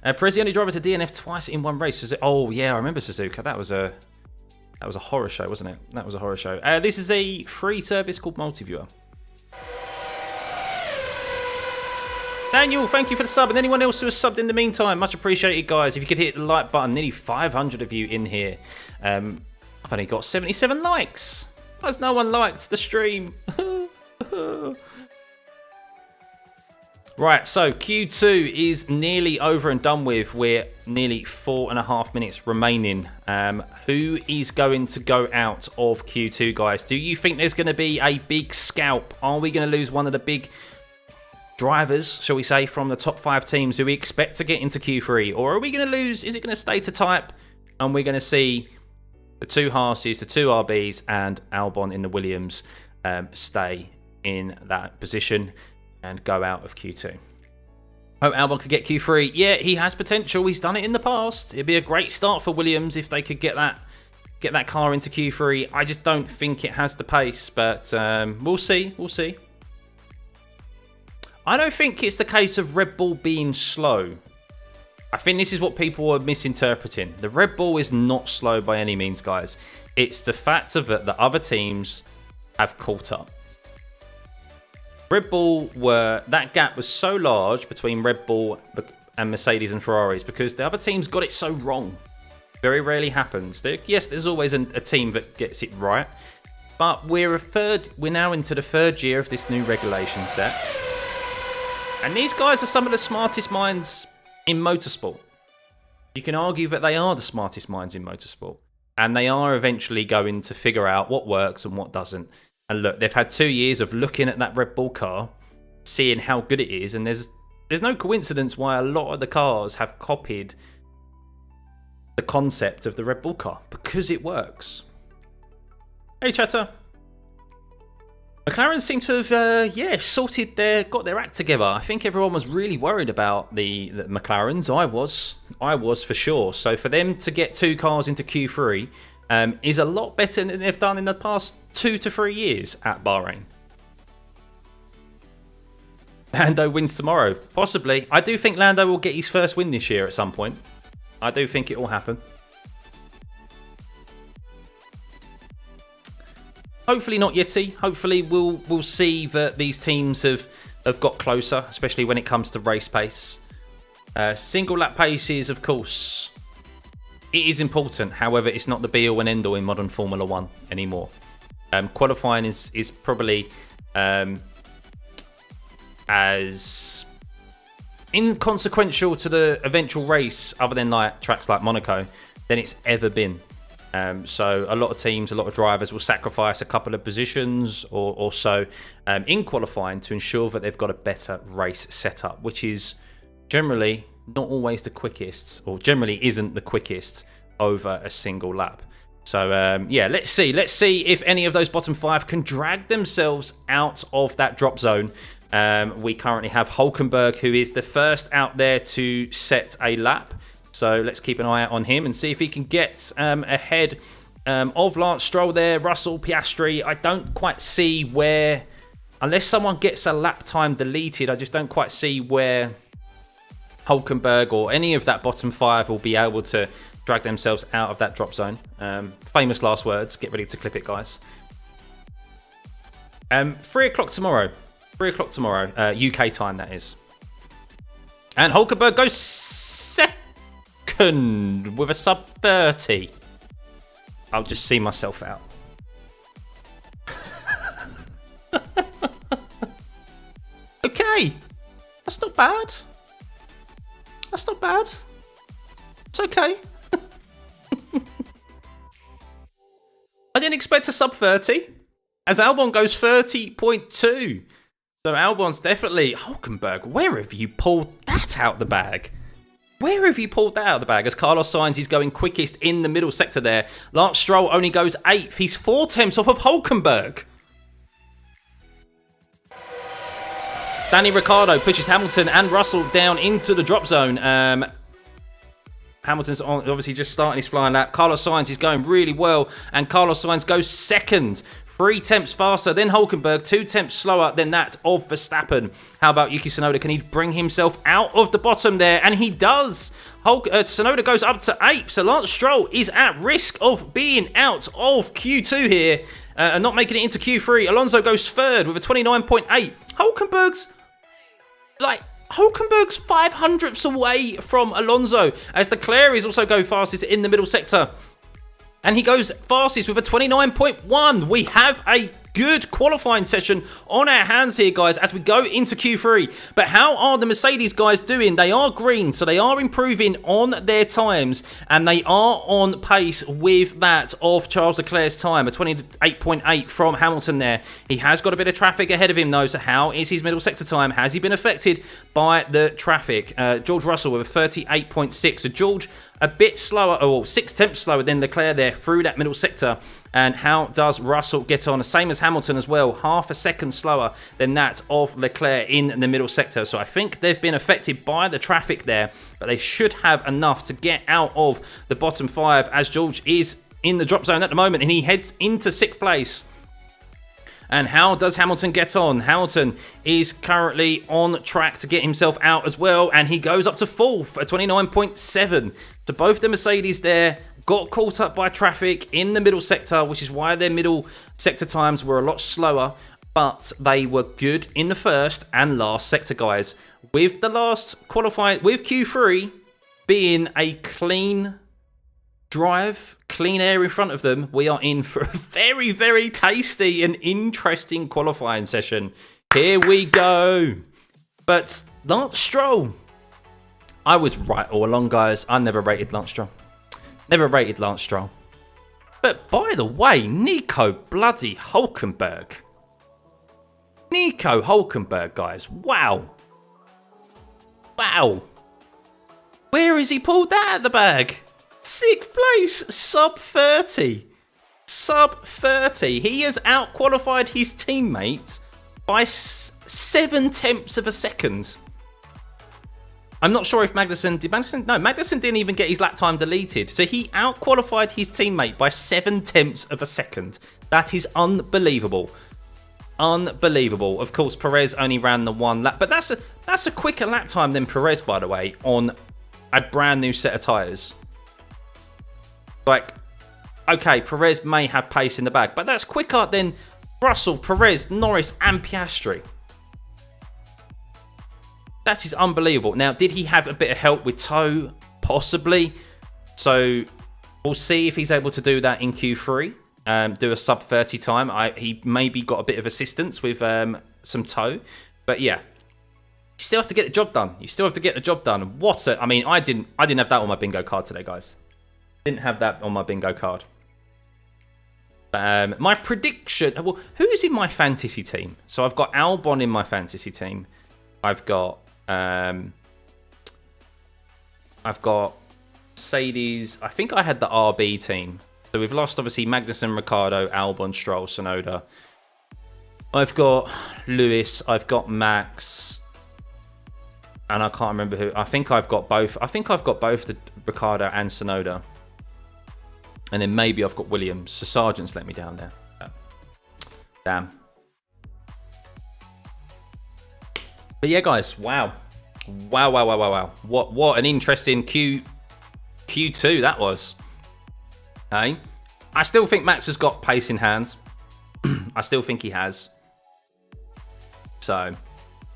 Perez, the only driver to DNF twice in one race. Oh yeah, I remember Suzuka. That was a horror show, wasn't it? That was a horror show. This is a free service called Multiviewer. Daniel, thank you for the sub, and anyone else who has subbed in the meantime, much appreciated, guys. If you could hit the like button, nearly 500 of you in here. I've only got 77 likes. Why has no one liked the stream? Right, so Q2 is nearly over and done with. We're nearly 4.5 minutes remaining. Who is going to go out of Q2, guys? Do you think there's going to be a big scalp? Are we going to lose one of the big drivers, shall we say, from the top 5 teams who we expect to get into Q3? Or are we going to lose? Is it going to stay to type? And we're going to see the 2 Haasies, the 2 RBs, and Albon in the Williams stay in that position and go out of Q2. Hope Albon could get Q3. Yeah, he has potential. He's done it in the past. It'd be a great start for Williams if they could get that car into Q3. I just don't think it has the pace, but we'll see. We'll see. I don't think it's the case of Red Bull being slow. I think this is what people are misinterpreting. The Red Bull is not slow by any means, guys. It's the fact of it that other teams have caught up. Red Bull that gap was so large between Red Bull and Mercedes and Ferraris because the other teams got it so wrong. Very rarely happens. Yes, there's always a team that gets it right, but we're now into the 3rd year of this new regulation set, and these guys are some of the smartest minds in motorsport. You can argue that they are the smartest minds in motorsport, and they are eventually going to figure out what works and what doesn't. And look, they've had 2 years of looking at that Red Bull car, seeing how good it is, and there's no coincidence why a lot of the cars have copied the concept of the Red Bull car, because it works. Hey, chatter. McLaren seem to have, got their act together. I think everyone was really worried about the McLarens. I was for sure. So for them to get 2 cars into Q3 is a lot better than they've done in the past 2 to 3 years at Bahrain. Lando wins tomorrow. Possibly. I do think Lando will get his first win this year at some point. I do think it will happen. Hopefully not Yeti. Hopefully we'll see that these teams have got closer, especially when it comes to race pace. Single lap pace is, of course, it is important. However, it's not the be all and end all in modern Formula 1 anymore. Qualifying is probably as inconsequential to the eventual race, other than like tracks like Monaco, than it's ever been. So a lot of teams, a lot of drivers will sacrifice a couple of positions or so in qualifying to ensure that they've got a better race setup, which is generally not always the quickest, or generally isn't the quickest over a single lap. So yeah, let's see if any of those bottom 5 can drag themselves out of that drop zone. We currently have Hulkenberg, who is the first out there to set a lap. So let's keep an eye out on him and see if he can get ahead of Lance Stroll there. Russell, Piastri, I don't quite see where, unless someone gets a lap time deleted, I just don't quite see where Hulkenberg or any of that bottom 5 will be able to drag themselves out of that drop zone. Famous last words. Get ready to clip it, guys. 3 o'clock tomorrow. 3 o'clock tomorrow. UK time, that is. And Hulkenberg goes second with a sub 30. I'll just see myself out. Okay. That's not bad. That's not bad. It's okay. I didn't expect a sub 30. As Albon goes 30.2. So Albon's definitely... Hulkenberg, where have you pulled that out the bag? Where have you pulled that out of the bag? As Carlos Sainz is going quickest in the middle sector there. Lance Stroll only goes 8th. He's 4 tenths off of Hulkenberg. Danny Ricciardo pushes Hamilton and Russell down into the drop zone. Hamilton's obviously just starting his flying lap. Carlos Sainz is going really well. And Carlos Sainz goes 2nd. 3 tenths faster than Hulkenberg, 2 tenths slower than that of Verstappen. How about Yuki Tsunoda? Can he bring himself out of the bottom there? And he does. Tsunoda goes up to 8th, so Lance Stroll is at risk of being out of Q2 here and not making it into Q3. Alonso goes 3rd with a 29.8. Hulkenberg's 500ths away from Alonso, as Leclerc is also go fastest in the middle sector. And he goes fastest with a 29.1. We have a good qualifying session on our hands here, guys, as we go into Q3. But how are the Mercedes guys doing? They are green, so they are improving on their times, and they are on pace with that of Charles Leclerc's time, a 28.8 from Hamilton there. He has got a bit of traffic ahead of him, though, so how is his middle sector time? Has he been affected by the traffic? George Russell with a 38.6. So George a bit slower, or 6 tenths slower than Leclerc there through that middle sector. And how does Russell get on? Same as Hamilton as well, half a second slower than that of Leclerc in the middle sector. So I think they've been affected by the traffic there, but they should have enough to get out of the bottom 5, as George is in the drop zone at the moment and he heads into 6th place. And how does Hamilton get on? Hamilton is currently on track to get himself out as well, and he goes up to 4th at 29.7. So both the Mercedes there got caught up by traffic in the middle sector, which is why their middle sector times were a lot slower, but they were good in the first and last sector, guys. With the last qualifying, with Q3 being a clean drive, clean air in front of them, we are in for a very, very tasty and interesting qualifying session. Here we go. But Lance Stroll, I was right all along, guys. I never rated Lance Stroll. Never rated Lance Stroll. But by the way, Nico bloody Hulkenberg. Nico Hulkenberg, guys. Wow. Wow. Where has he pulled that out of the bag? 6th place, sub 30. Sub 30. He has out-qualified his teammate by 7 tenths of a second. I'm not sure if Magnussen... No, Magnussen didn't even get his lap time deleted. So he out-qualified his teammate by 7 tenths of a second. That is unbelievable. Unbelievable. Of course, Perez only ran the 1 lap. But that's a quicker lap time than Perez, by the way, on a brand new set of tyres. Like, okay, Perez may have pace in the bag, but that's quicker than Russell, Perez, Norris, and Piastri. That is unbelievable. Now, did he have a bit of help with tow? Possibly. So, we'll see if he's able to do that in Q3. Do a sub 30 time. He maybe got a bit of assistance with some tow. But yeah, you still have to get the job done. You still have to get the job done. I mean, I didn't have that on my bingo card today, guys. Didn't have that on my bingo card. My prediction... Well, who's in my fantasy team? So I've got Albon in my fantasy team. I've got Mercedes. I think I had the RB team. So we've lost, obviously, Magnussen, Ricciardo, Albon, Stroll, Tsunoda. I've got Lewis. I've got Max. And I can't remember who. I think I've got both. I think I've got both the Ricciardo and Tsunoda. And then maybe I've got Williams. So Sargent's let me down there. Damn. But yeah, guys. Wow. Wow. What an interesting Q2 that was. Hey? I still think Max has got pace in hand. I still think he has. So...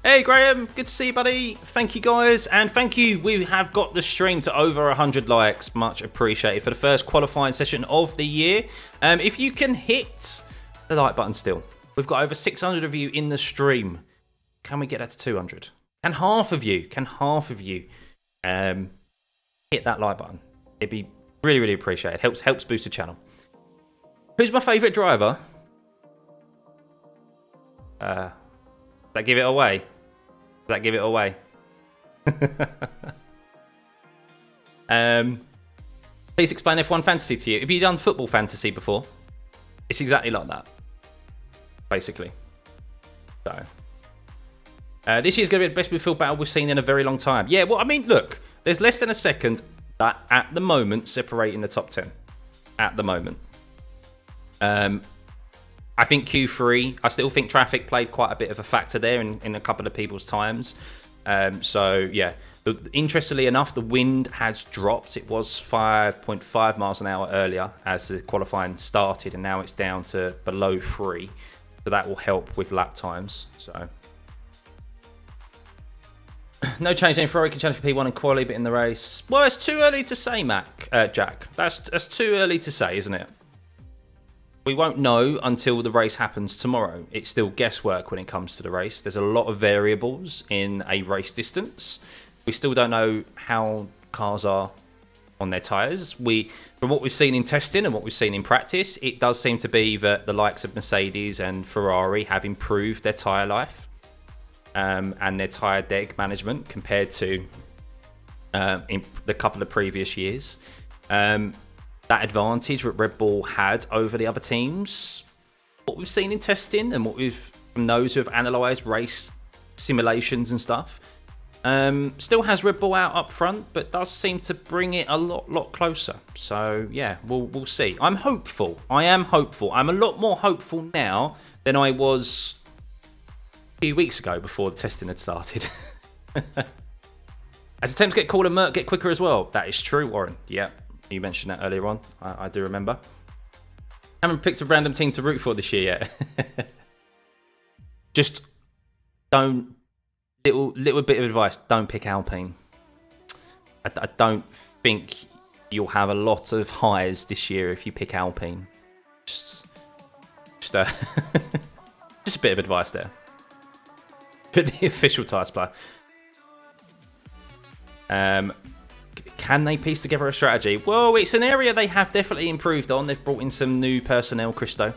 Hey Graham, good to see you, buddy. Thank you, guys, and thank you. We have got the stream to over 100 likes. Much appreciated for the first qualifying session of the year. If you can hit the like button still. We've got over 600 of you in the stream. Can we get that to 200? Can half of you hit that like button? It'd be really, really appreciated. Helps boost the channel. Who's my favourite driver? that give it away? Does that give it away? Please explain F1 fantasy to you. Have you done football fantasy before? It's exactly like that, basically. So, this year's going to be the best midfield battle we've seen in a very long time. Yeah, well, I mean, look, there's less than a second at the moment separating the top 10. At the moment. I think Q3, I still think traffic played quite a bit of a factor there in a couple of people's times. So, yeah. Interestingly enough, the wind has dropped. It was 5.5 miles an hour earlier as the qualifying started, and now it's down to below 3. So that will help with lap times. So no change in Ferrari can challenge for P1 and quali, but in the race, well, it's too early to say, Jack. That's too early to say, isn't it? We won't know until the race happens tomorrow. It's still guesswork when it comes to the race. There's a lot of variables in a race distance. We still don't know how cars are on their tyres. From what we've seen in testing and what we've seen in practice, it does seem to be that the likes of Mercedes and Ferrari have improved their tyre life and their tyre deck management compared to in the couple of previous years. That advantage that Red Bull had over the other teams, what we've seen in testing and what we've from those who have analysed race simulations and stuff, still has Red Bull out up front, but does seem to bring it a lot closer. So yeah, we'll see. I'm hopeful. I am hopeful. I'm a lot more hopeful now than I was a few weeks ago before the testing had started. As attempts get cooler, Merc get quicker as well. That is true, Warren. Yeah, you mentioned that earlier on. I do remember. Haven't picked a random team to root for this year yet. Just don't. Little bit of advice: don't pick Alpine. I don't think you'll have a lot of highs this year if you pick Alpine. Just a bit of advice there. Put the official tyre supply. Can they piece together a strategy? Well, it's an area they have definitely improved on. They've brought in some new personnel, Christo,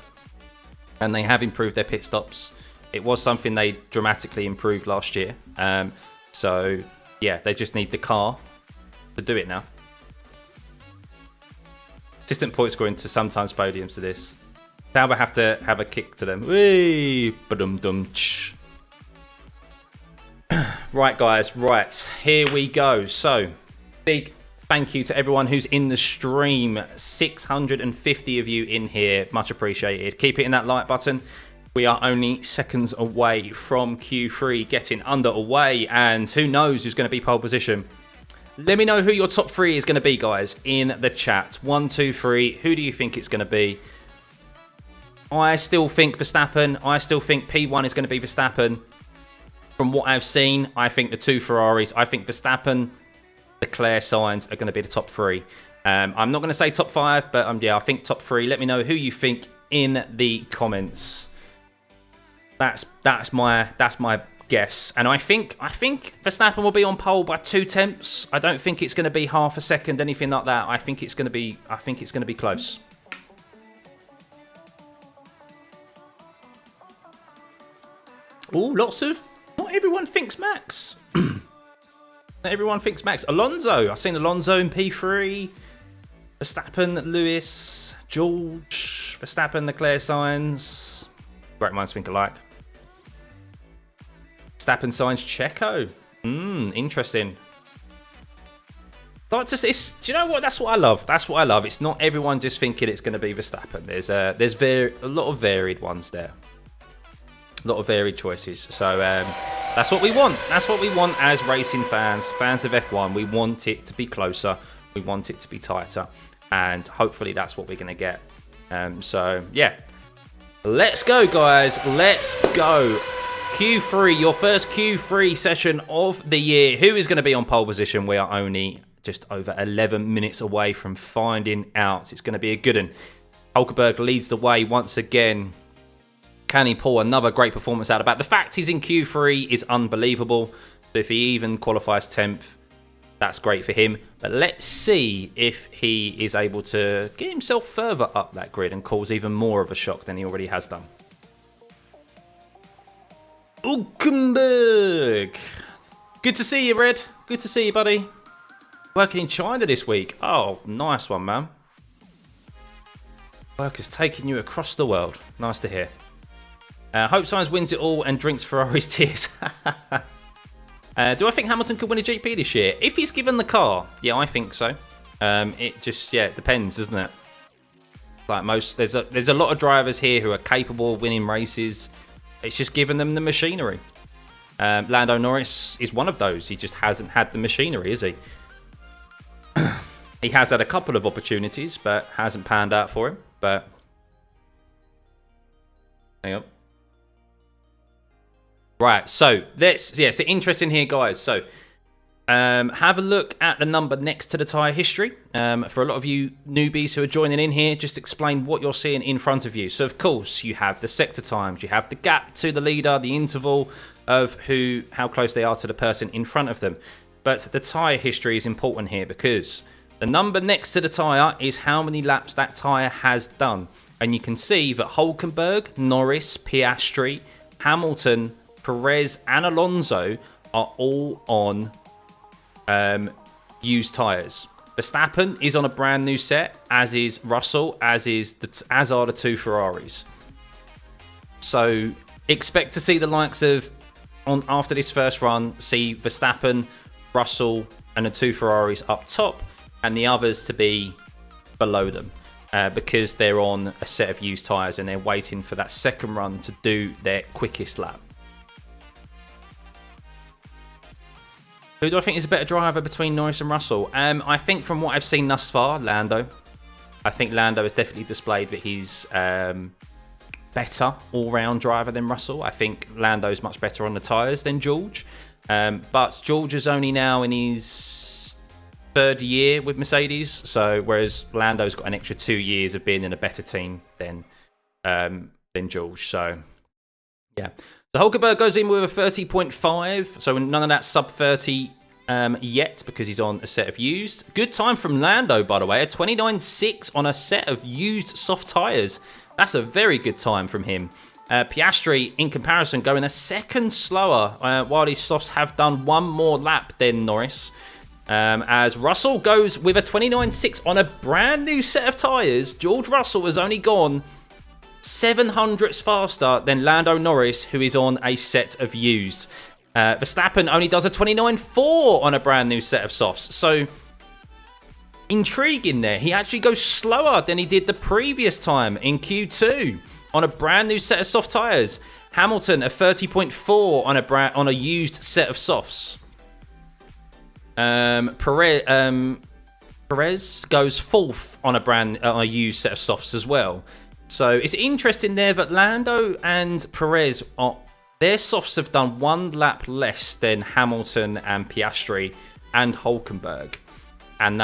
and they have improved their pit stops. It was something they dramatically improved last year. So, yeah, they just need the car to do it now. Assistant point scoring to sometimes podiums to this. Sauber have to have a kick to them. Whee! Ba-dum-dum-ch. Right, guys. Right. Here we go. So, big thank you to everyone who's in the stream. 650 of you in here. Much appreciated. Keep hitting that like button. We are only seconds away from Q3 getting underway, and who knows who's going to be pole position. Let me know who your top 3 is going to be, guys, in the chat. 1, 2, 3. Who do you think it's going to be? I still think Verstappen. I still think P1 is going to be Verstappen. From what I've seen, I think the 2 Ferraris. I think Verstappen, Leclerc, Sainz are going to be the top 3. I'm not going to say top 5, but yeah, I think top 3. Let me know who you think in the comments. That's my guess, and I think Verstappen will be on pole by 2 tenths. I don't think it's going to be half a second, anything like that. I think it's going to be close. Oh, not everyone thinks Max. Not everyone thinks Max. Alonso, I've seen Alonso in P3. Verstappen, Lewis, George, Verstappen, Leclerc, Sainz. Great minds think alike. Verstappen, Sainz, Checo. Interesting. But do you know what? That's what I love. That's what I love. It's not everyone just thinking it's going to be Verstappen. There's a lot of varied ones there. A lot of varied choices. So that's what we want. That's what we want as racing fans, fans of F1. We want it to be closer. We want it to be tighter. And hopefully that's what we're going to get. So, yeah. Let's go, guys. Let's go. Q3, your first Q3 session of the year. Who is going to be on pole position? We are only just over 11 minutes away from finding out. It's going to be a good one. Hulkenberg leads the way once again. Can he pull another great performance out of that? The fact he's in Q3 is unbelievable. So if he even qualifies 10th, that's great for him. But let's see if he is able to get himself further up that grid and cause even more of a shock than he already has done. Hulkenberg. Good to see you, Red. Good to see you, buddy. Working in China this week. Oh, nice one, man. Work has taken you across the world. Nice to hear. Hope Science wins it all and drinks Ferrari's tears. Do I think Hamilton could win a GP this year? If he's given the car, yeah, I think so. It just, yeah, it depends, doesn't it? Like most, there's a lot of drivers here who are capable of winning races. It's just giving them the machinery. Lando Norris is one of those. He just hasn't had the machinery, is he? He has had a couple of opportunities, but hasn't panned out for him. But hang on. Right, so let's, yeah, so interesting here, guys. So have a look at the number next to the tyre history. For a lot of you newbies who are joining in here, just explain what you're seeing in front of you. So, of course, you have the sector times, you have the gap to the leader, the interval of how close they are to the person in front of them. But the tyre history is important here because the number next to the tyre is how many laps that tyre has done. And you can see that Hulkenberg, Norris, Piastri, Hamilton, Perez and Alonso are all on used tyres. Verstappen is on a brand new set, as is Russell, as are the two Ferraris. So expect to see the likes of, after this first run, see Verstappen, Russell and the two Ferraris up top and the others to be below them because they're on a set of used tyres and they're waiting for that second run to do their quickest lap. Who do I think is a better driver between Norris and Russell? I think from what I've seen thus far, Lando. I think Lando has definitely displayed that he's better all-round driver than Russell. I think Lando's much better on the tyres than George. But George is only now in his third year with Mercedes. So whereas Lando's got an extra 2 years of being in a better team than George. So yeah. So Hulkenberg goes in with a 30.5, so none of that sub 30 yet because he's on a set of used. Good time from Lando, by the way, a 29.6 on a set of used soft tyres. That's a very good time from him. Piastri, in comparison, going a second slower, while his softs have done one more lap than Norris. As Russell goes with a 29.6 on a brand new set of tyres. George Russell has only gone 700ths faster than Lando Norris, who is on a set of used. Verstappen only does a 29.4 on a brand new set of softs. So, intriguing there. He actually goes slower than he did the previous time in Q2 on a brand new set of soft tyres. Hamilton, a 30.4 on a used set of softs. Perez goes fourth on a used set of softs as well. So it's interesting there that Lando and Perez, their softs have done one lap less than Hamilton and Piastri and Hulkenberg. And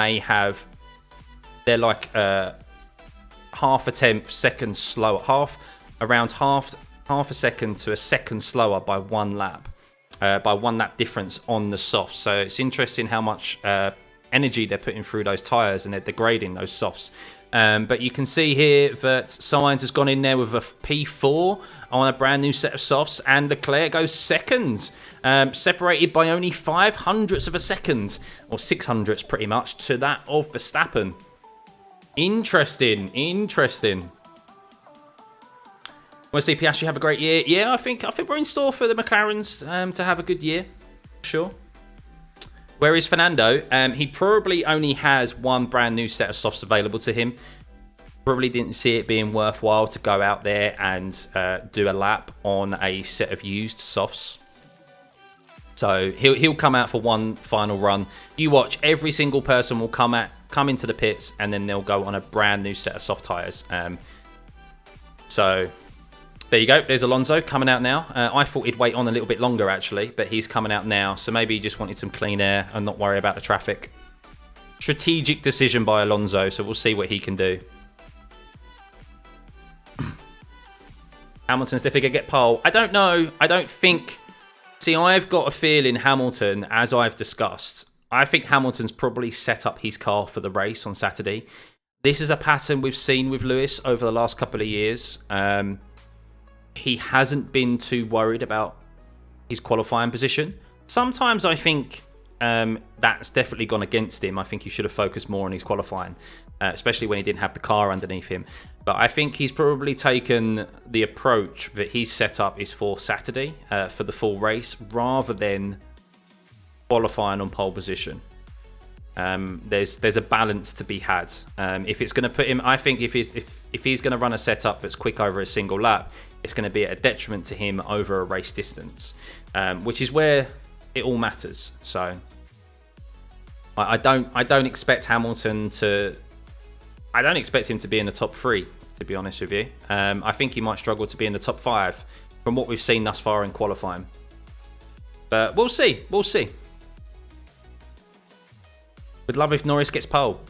they're like half a second slower, around half a second to a second slower by one lap difference on the softs. So it's interesting how much energy they're putting through those tyres and they're degrading those softs. But you can see here that Sainz has gone in there with a P4 on a brand new set of softs, and Leclerc goes second, separated by only 0.05 of a second, or 0.06 pretty much, to that of Verstappen. Interesting. Want to see Piastri have a great year? Yeah, I think we're in store for the McLarens to have a good year, sure. Whereas Fernando, he probably only has one brand new set of softs available to him. Probably didn't see it being worthwhile to go out there and do a lap on a set of used softs. So he'll come out for one final run. You watch, every single person will come into the pits and then they'll go on a brand new set of soft tyres. So there you go. There's Alonso coming out now. I thought he'd wait on a little bit longer, actually, but he's coming out now. So maybe he just wanted some clean air and not worry about the traffic. Strategic decision by Alonso, so we'll see what he can do. Hamilton's definitely going to get pole. I don't know. I don't think... See, I've got a feeling Hamilton, as I've discussed, I think Hamilton's probably set up his car for the race on Saturday. This is a pattern we've seen with Lewis over the last couple of years. He hasn't been too worried about his qualifying position. Sometimes I think that's definitely gone against him. I think he should have focused more on his qualifying, especially when he didn't have the car underneath him. But I think he's probably taken the approach that his setup is for Saturday, for the full race, rather than qualifying on pole position. There's a balance to be had. If it's going to put him, I think if he's going to run a setup that's quick over a single lap, it's going to be at a detriment to him over a race distance, which is where it all matters. So I don't expect Hamilton to. I don't expect him to be in the top 3, to be honest with you. I think he might struggle to be in the top 5 from what we've seen thus far in qualifying. But we'll see. We'll see. Would love if Norris gets pole.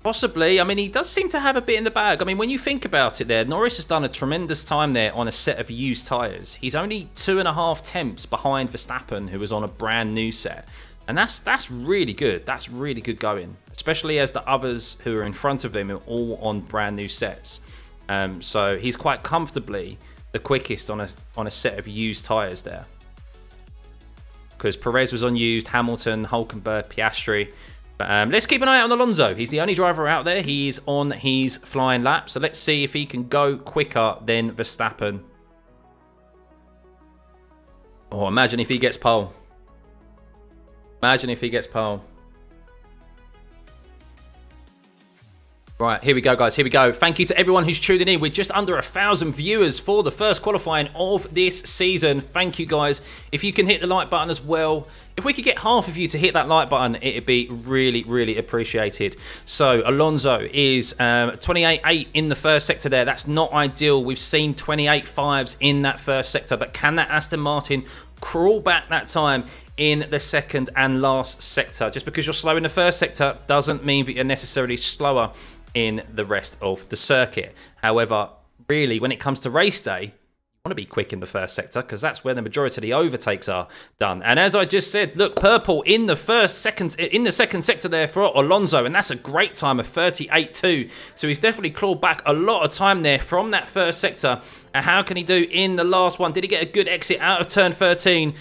Possibly. I mean, he does seem to have a bit in the bag. I mean, when you think about it there, Norris has done a tremendous time there on a set of used tyres. He's only 2.5 tenths behind Verstappen, who was on a brand new set. And that's really good. That's really good going. Especially as the others who are in front of him are all on brand new sets. So he's quite comfortably the quickest on a set of used tyres there. Because Perez was on used, Hamilton, Hülkenberg, Piastri. But let's keep an eye out on Alonso. He's the only driver out there. He's on his flying lap. So let's see if he can go quicker than Verstappen. Oh, imagine if he gets pole. Imagine if he gets pole. Right, here we go, guys. Here we go. Thank you to everyone who's tuning in. We're just under 1,000 viewers for the first qualifying of this season. Thank you, guys. If you can hit the like button as well. If we could get half of you to hit that like button, it'd be really, really appreciated. So, Alonso is 28.8 in the first sector there. That's not ideal. We've seen 28.5s in that first sector. But can that Aston Martin crawl back that time in the second and last sector? Just because you're slow in the first sector doesn't mean that you're necessarily slower in the rest of the circuit. However, really, when it comes to race day, you want to be quick in the first sector because that's where the majority of the overtakes are done. And as I just said, look, purple in the second sector there for Alonso, and that's a great time of 38.2. So he's definitely clawed back a lot of time there from that first sector. And how can he do in the last one? Did he get a good exit out of turn 13?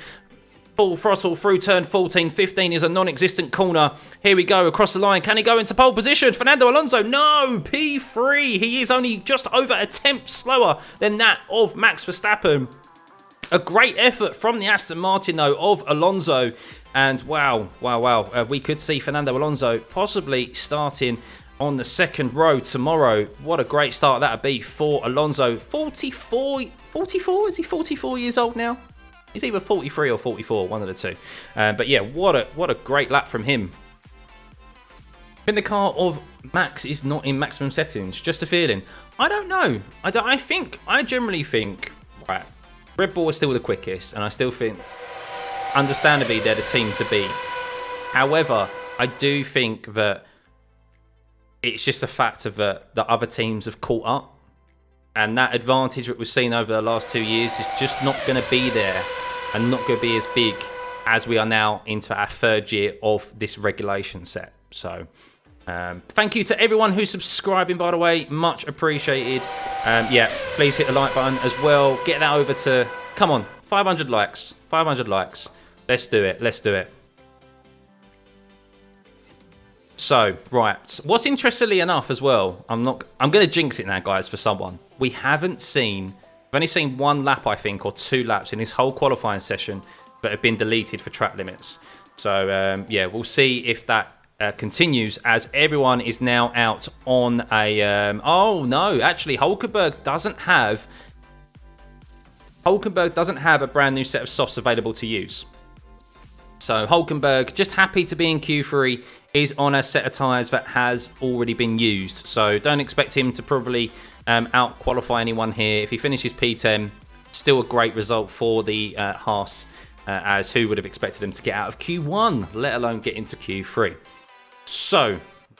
Full throttle through turn 14. 15 is a non-existent corner. Here we go across the line. Can he go into pole position? Fernando Alonso, no, P3. He is only just over a tenth slower than that of Max Verstappen. A great effort from the Aston Martin, though, of Alonso. And wow. We could see Fernando Alonso possibly starting on the second row tomorrow. What a great start that would be for Alonso. 44? Is he 44 years old now? He's either 43 or 44, one of the two. But yeah, what a great lap from him. I think the car of Max is not in maximum settings. Just a feeling. I don't know. I generally think, right, Red Bull is still the quickest, and I still think, understandably, they're the team to beat. However, I do think that it's just a fact of that the other teams have caught up. And that advantage that we've seen over the last 2 years is just not going to be there and not going to be as big as we are now into our third year of this regulation set. So, thank you to everyone who's subscribing, by the way. Much appreciated. Yeah, please hit the like button as well. Get that over to, come on, 500 likes. 500 likes. Let's do it. Let's do it. So, right. What's interestingly enough as well, I'm going to jinx it now, guys, for someone. We've only seen one lap, I think, or 2 laps in this whole qualifying session that have been deleted for track limits. So, yeah, we'll see if that continues as everyone is now out on a... oh, no, actually, Hülkenberg doesn't have a brand new set of softs available to use. So, Hülkenberg, just happy to be in Q3, is on a set of tyres that has already been used. So, don't expect him to probably... out-qualify anyone here. If he finishes P10, still a great result for the Haas, as who would have expected him to get out of Q1, let alone get into Q3. So,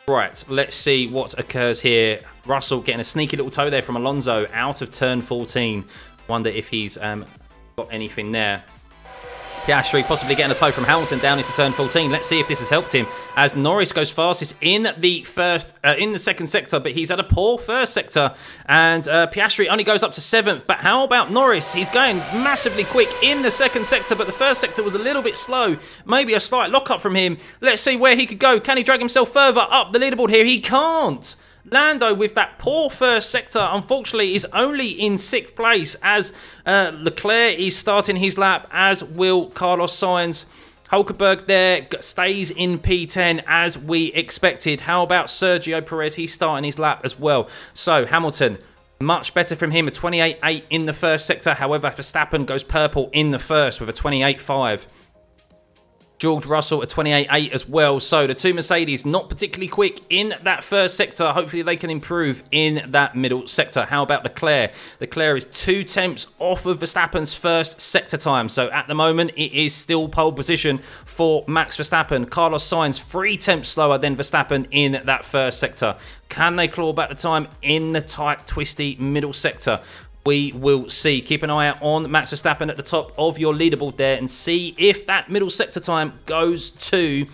right, let's see what occurs here. Russell getting a sneaky little toe there from Alonso out of turn 14. Wonder if he's got anything there. Piastri possibly getting a tow from Hamilton down into turn 14. Let's see if this has helped him as Norris goes fastest in the second sector, but he's had a poor first sector, and Piastri only goes up to 7th. But how about Norris? He's going massively quick in the second sector, but the first sector was a little bit slow. Maybe a slight lock-up from him. Let's see where he could go. Can he drag himself further up the leaderboard here? He can't. Lando, with that poor first sector, unfortunately, is only in 6th place as Leclerc is starting his lap, as will Carlos Sainz. Hulkenberg there stays in P10 as we expected. How about Sergio Perez? He's starting his lap as well. So Hamilton, much better from him, a 28.8 in the first sector. However, Verstappen goes purple in the first with a 28.5. George Russell a 28.8 as well. So the two Mercedes not particularly quick in that first sector. Hopefully they can improve in that middle sector. How about Leclerc? Leclerc is 2 tenths off of Verstappen's first sector time. So at the moment it is still pole position for Max Verstappen. Carlos Sainz 3 tenths slower than Verstappen in that first sector. Can they claw back the time in the tight, twisty middle sector? We will see. Keep an eye out on Max Verstappen at the top of your leaderboard there and see if that middle sector time goes to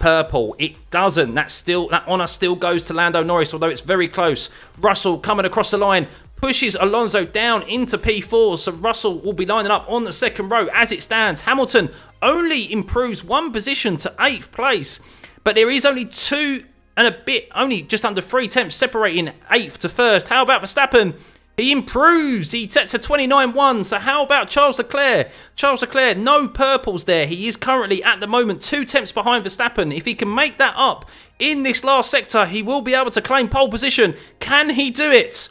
purple. It doesn't. That honour still goes to Lando Norris, although it's very close. Russell coming across the line, pushes Alonso down into P4, so Russell will be lining up on the second row as it stands. Hamilton only improves 1 position to 8th place, but there is only 2 and a bit, only just under 3 tenths separating 8th to 1st. How about Verstappen? He improves. He sets a 29.1. So how about Charles Leclerc? Charles Leclerc, no purples there. He is currently at the moment 2 tenths behind Verstappen. If he can make that up in this last sector, he will be able to claim pole position. Can he do it?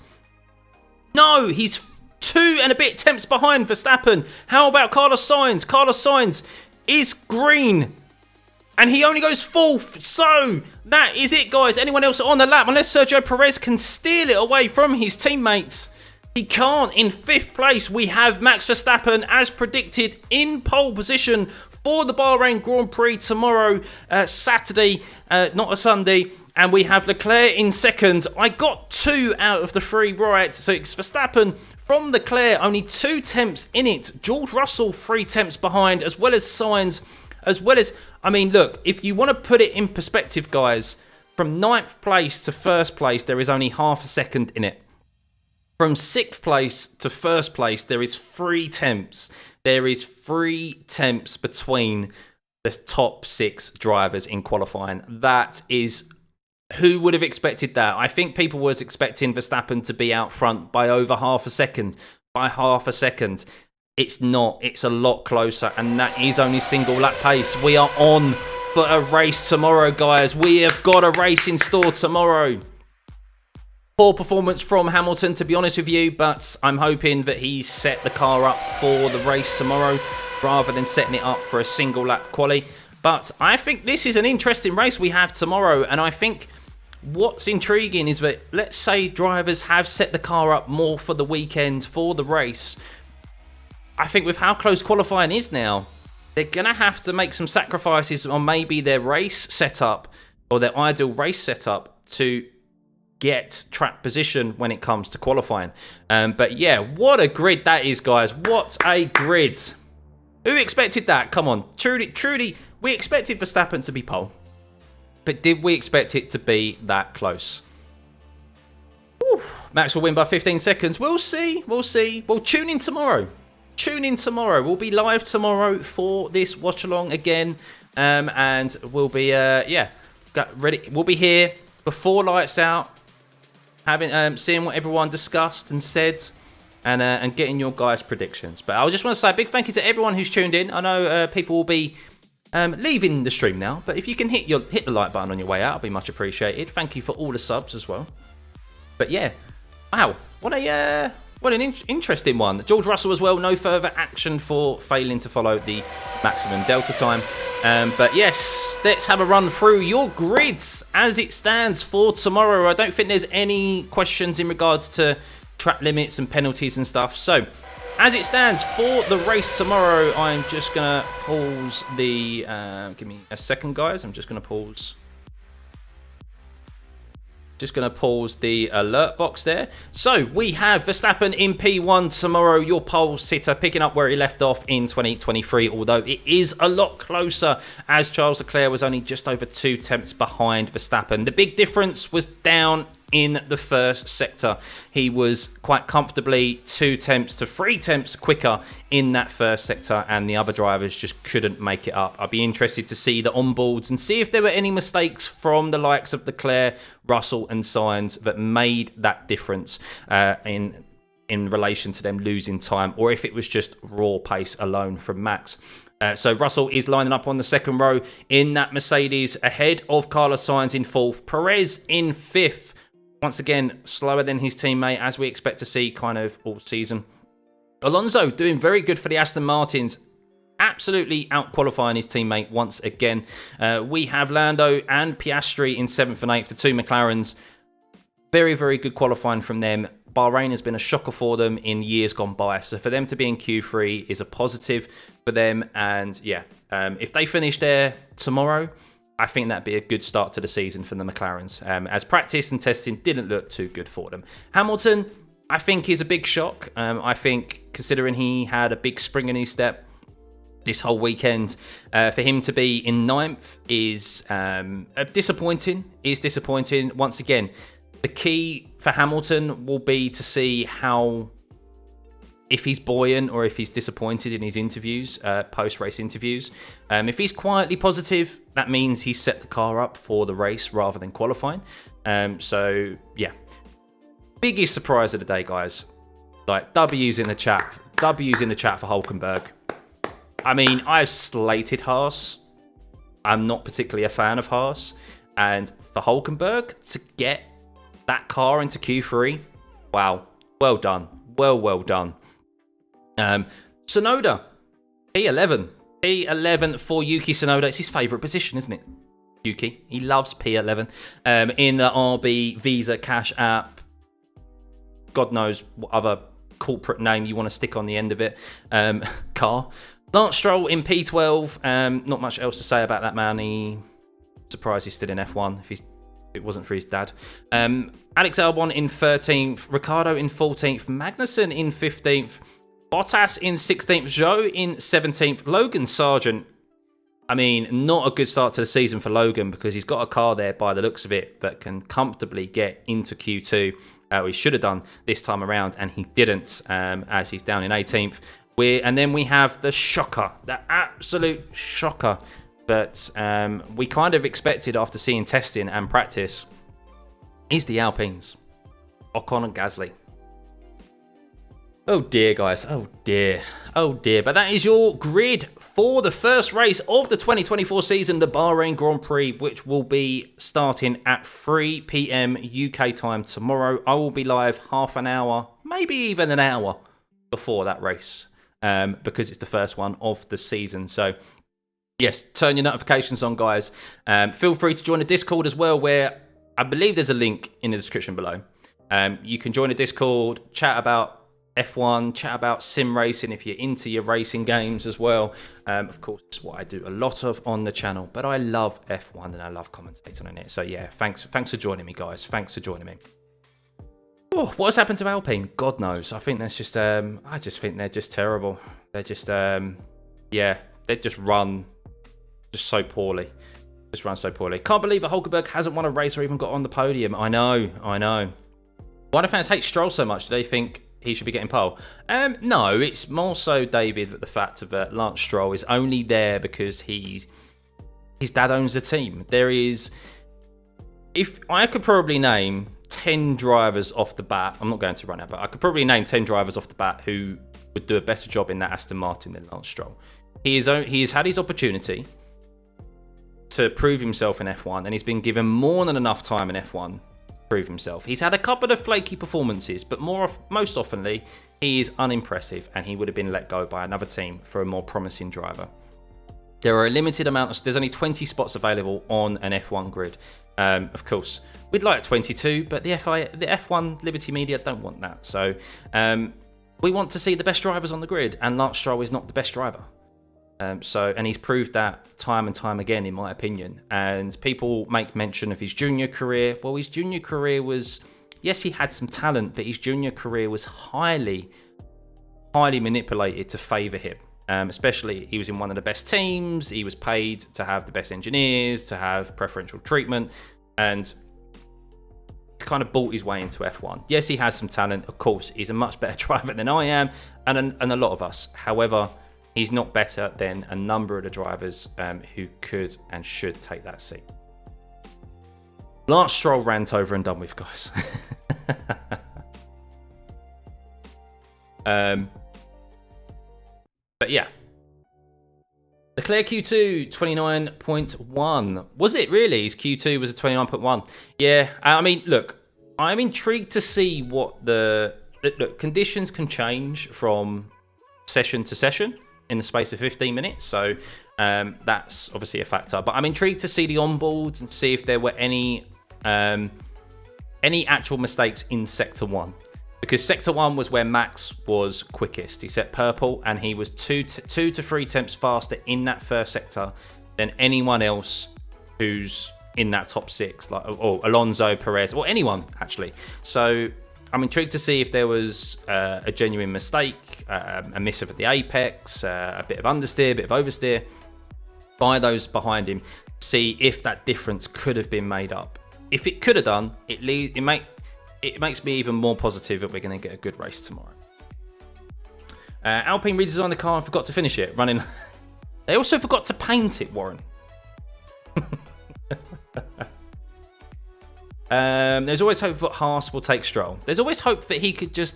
No, he's 2 and a bit tenths behind Verstappen. How about Carlos Sainz? Carlos Sainz is green, and he only goes 4th. So that is it, guys. Anyone else on the lap, unless Sergio Perez can steal it away from his teammates, he can't. In 5th place, we have Max Verstappen, as predicted, in pole position for the Bahrain Grand Prix tomorrow, Saturday, not a Sunday. And we have Leclerc in 2nd. I got 2 out of the 3 right. So it's Verstappen from Leclerc, only 2 tenths in it. George Russell 3 tenths behind, as well as Sainz. As well as, I mean, look, if you want to put it in perspective, guys, from 9th place to 1st place, there is only half a second in it. From 6th place to 1st place, there is 3 tenths. There is 3 tenths between the top 6 drivers in qualifying. That is, who would have expected that? I think people was expecting Verstappen to be out front by over half a second. By half a second. It's not. It's a lot closer, and that is only single lap pace. We are on for a race tomorrow, guys. We have got a race in store tomorrow. Poor performance from Hamilton, to be honest with you, but I'm hoping that he's set the car up for the race tomorrow rather than setting it up for a single lap quali. But I think this is an interesting race we have tomorrow, and I think what's intriguing is that, let's say drivers have set the car up more for the weekend, for the race. I think with how close qualifying is now, they're going to have to make some sacrifices on maybe their race setup or their ideal race setup to get track position when it comes to qualifying. But yeah, what a grid that is, guys. What a grid. Who expected that? Come on. Truly, we expected Verstappen to be pole. But did we expect it to be that close? Whew. Max will win by 15 seconds. We'll see. We'll see. We'll tune in tomorrow. Tune in tomorrow. We'll be live tomorrow for this watch along again, and we'll be got ready. We'll be here before lights out, having seeing what everyone discussed and said, and getting your guys' predictions. But I just want to say a big thank you to everyone who's tuned in. I know people will be leaving the stream now, but if you can hit the like button on your way out, it'll be much appreciated. Thank you for all the subs as well. But yeah, wow, what an interesting one. George Russell as well, no further action for failing to follow the maximum delta time. But yes, let's have a run through your grids as it stands for tomorrow. I don't think there's any questions in regards to track limits and penalties and stuff. So, as it stands for the race tomorrow, I'm just going to pause the... give me a second, guys. I'm just going to pause Just going to pause the alert box there. So we have Verstappen in P1 tomorrow, your pole sitter, picking up where he left off in 2023, although it is a lot closer as Charles Leclerc was only just over 2 tenths behind Verstappen. The big difference was down in the first sector. He was quite comfortably 2 tenths to 3 tenths quicker in that first sector, and the other drivers just couldn't make it up. I'd be interested to see the onboards and see if there were any mistakes from the likes of Leclerc, Russell and Sainz that made that difference in relation to them losing time, or if it was just raw pace alone from Max. So Russell is lining up on the second row in that Mercedes ahead of Carlos Sainz in 4th, Perez in 5th. Once again, slower than his teammate, as we expect to see kind of all season. Alonso doing very good for the Aston Martins, absolutely out-qualifying his teammate once again. We have Lando and Piastri in 7th and 8th, the 2 McLarens. Very, very good qualifying from them. Bahrain has been a shocker for them in years gone by. So for them to be in Q3 is a positive for them. And yeah, if they finish there tomorrow, I think that'd be a good start to the season for the McLarens, as practice and testing didn't look too good for them. Hamilton, I think, is a big shock. I think, considering he had a big spring in his step this whole weekend, for him to be in 9th is disappointing. Once again, the key for Hamilton will be to see if he's buoyant or if he's disappointed in his interviews, post-race interviews. If he's quietly positive, that means he's set the car up for the race rather than qualifying. So, yeah. Biggest surprise of the day, guys. Like, W's in the chat for Hulkenberg. I mean, I've slated Haas. I'm not particularly a fan of Haas. And for Hulkenberg to get that car into Q3, wow. Well done. Well done. Tsunoda, P11 for Yuki Tsunoda. It's his favourite position, isn't it? Yuki, he loves P11. In the RB Visa Cash app, God knows what other corporate name you want to stick on the end of it. Car. Lance Stroll in P12. Not much else to say about that man. Surprised he's still in F1 if it wasn't for his dad. Alex Albon in 13th, Ricciardo in 14th, Magnussen in 15th, Bottas in 16th, Zhou in 17th, Logan Sargent. I mean, not a good start to the season for Logan because he's got a car there by the looks of it that can comfortably get into Q2. He should have done this time around and he didn't, as he's down in 18th. And then we have the shocker, the absolute shocker that we kind of expected after seeing testing and practice is the Alpines, Ocon and Gasly. Oh dear, guys. Oh dear. But that is your grid for the first race of the 2024 season, the Bahrain Grand Prix, which will be starting at 3 p.m. UK time tomorrow. I will be live half an hour, maybe even an hour before that race, because it's the first one of the season. So yes, turn your notifications on, guys. Feel free to join the Discord as well, where I believe there's a link in the description below. You can join the Discord, chat about F1, chat about sim racing if you're into your racing games as well. Of course, it's what I do a lot of on the channel, but I love F1 and I love commentating on it. So yeah, thanks for joining me, guys. Thanks for joining me. Oh, what has happened to Alpine? God knows. I think that's just, I just think they're just terrible. They're just, yeah, they just run just so poorly. Can't believe that Hulkenberg hasn't won a race or even got on the podium. I know. Why do fans hate Stroll so much? Do they think he should be getting pole? No, it's more so, David, that the fact that Lance Stroll is only there because his dad owns the team. If I could probably name 10 drivers off the bat, I'm not going to run out, but I could probably name 10 drivers off the bat who would do a better job in that Aston Martin than Lance Stroll. He has had his opportunity to prove himself in F1, and he's been given more than enough time in F1 to prove himself. He's had a couple of flaky performances, but most oftenly, he is unimpressive, and he would have been let go by another team for a more promising driver. There are a limited amount there's only 20 spots available on an F1 grid. Of course, we'd like 22, but the F1 Liberty Media don't want that. So we want to see the best drivers on the grid, and Lance Stroll is not the best driver. And he's proved that time and time again, in my opinion. And people make mention of his junior career. Well, his junior career was, yes, he had some talent, but his junior career was highly manipulated to favour him. Especially, he was in one of the best teams. He was paid to have the best engineers, to have preferential treatment, and he's kind of bought his way into F1. Yes, he has some talent. Of course, he's a much better driver than I am, and a lot of us. However, he's not better than a number of the drivers who could and should take that seat. Last Stroll rant over and done with, guys. But yeah. Leclerc Q2, 29.1. Was it really? His Q2 was a 29.1. Yeah, I mean, look, I'm intrigued to see what look, conditions can change from session to session in the space of 15 minutes. So that's obviously a factor. But I'm intrigued to see the onboards and see if there were any actual mistakes in Sector 1. Because Sector 1 was where Max was quickest. He set purple and he was 2 to 3 tenths faster in that first sector than anyone else who's in that top 6, like or Alonso, Perez, or anyone actually. So I'm intrigued to see if there was a genuine mistake, a miss of the apex, a bit of understeer, a bit of oversteer by those behind him. See if that difference could have been made up. If it could have done, it makes me even more positive that we're going to get a good race tomorrow. Alpine redesigned the car and forgot to finish it. They also forgot to paint it, Warren. There's always hope that Haas will take Stroll. There's always hope that he could just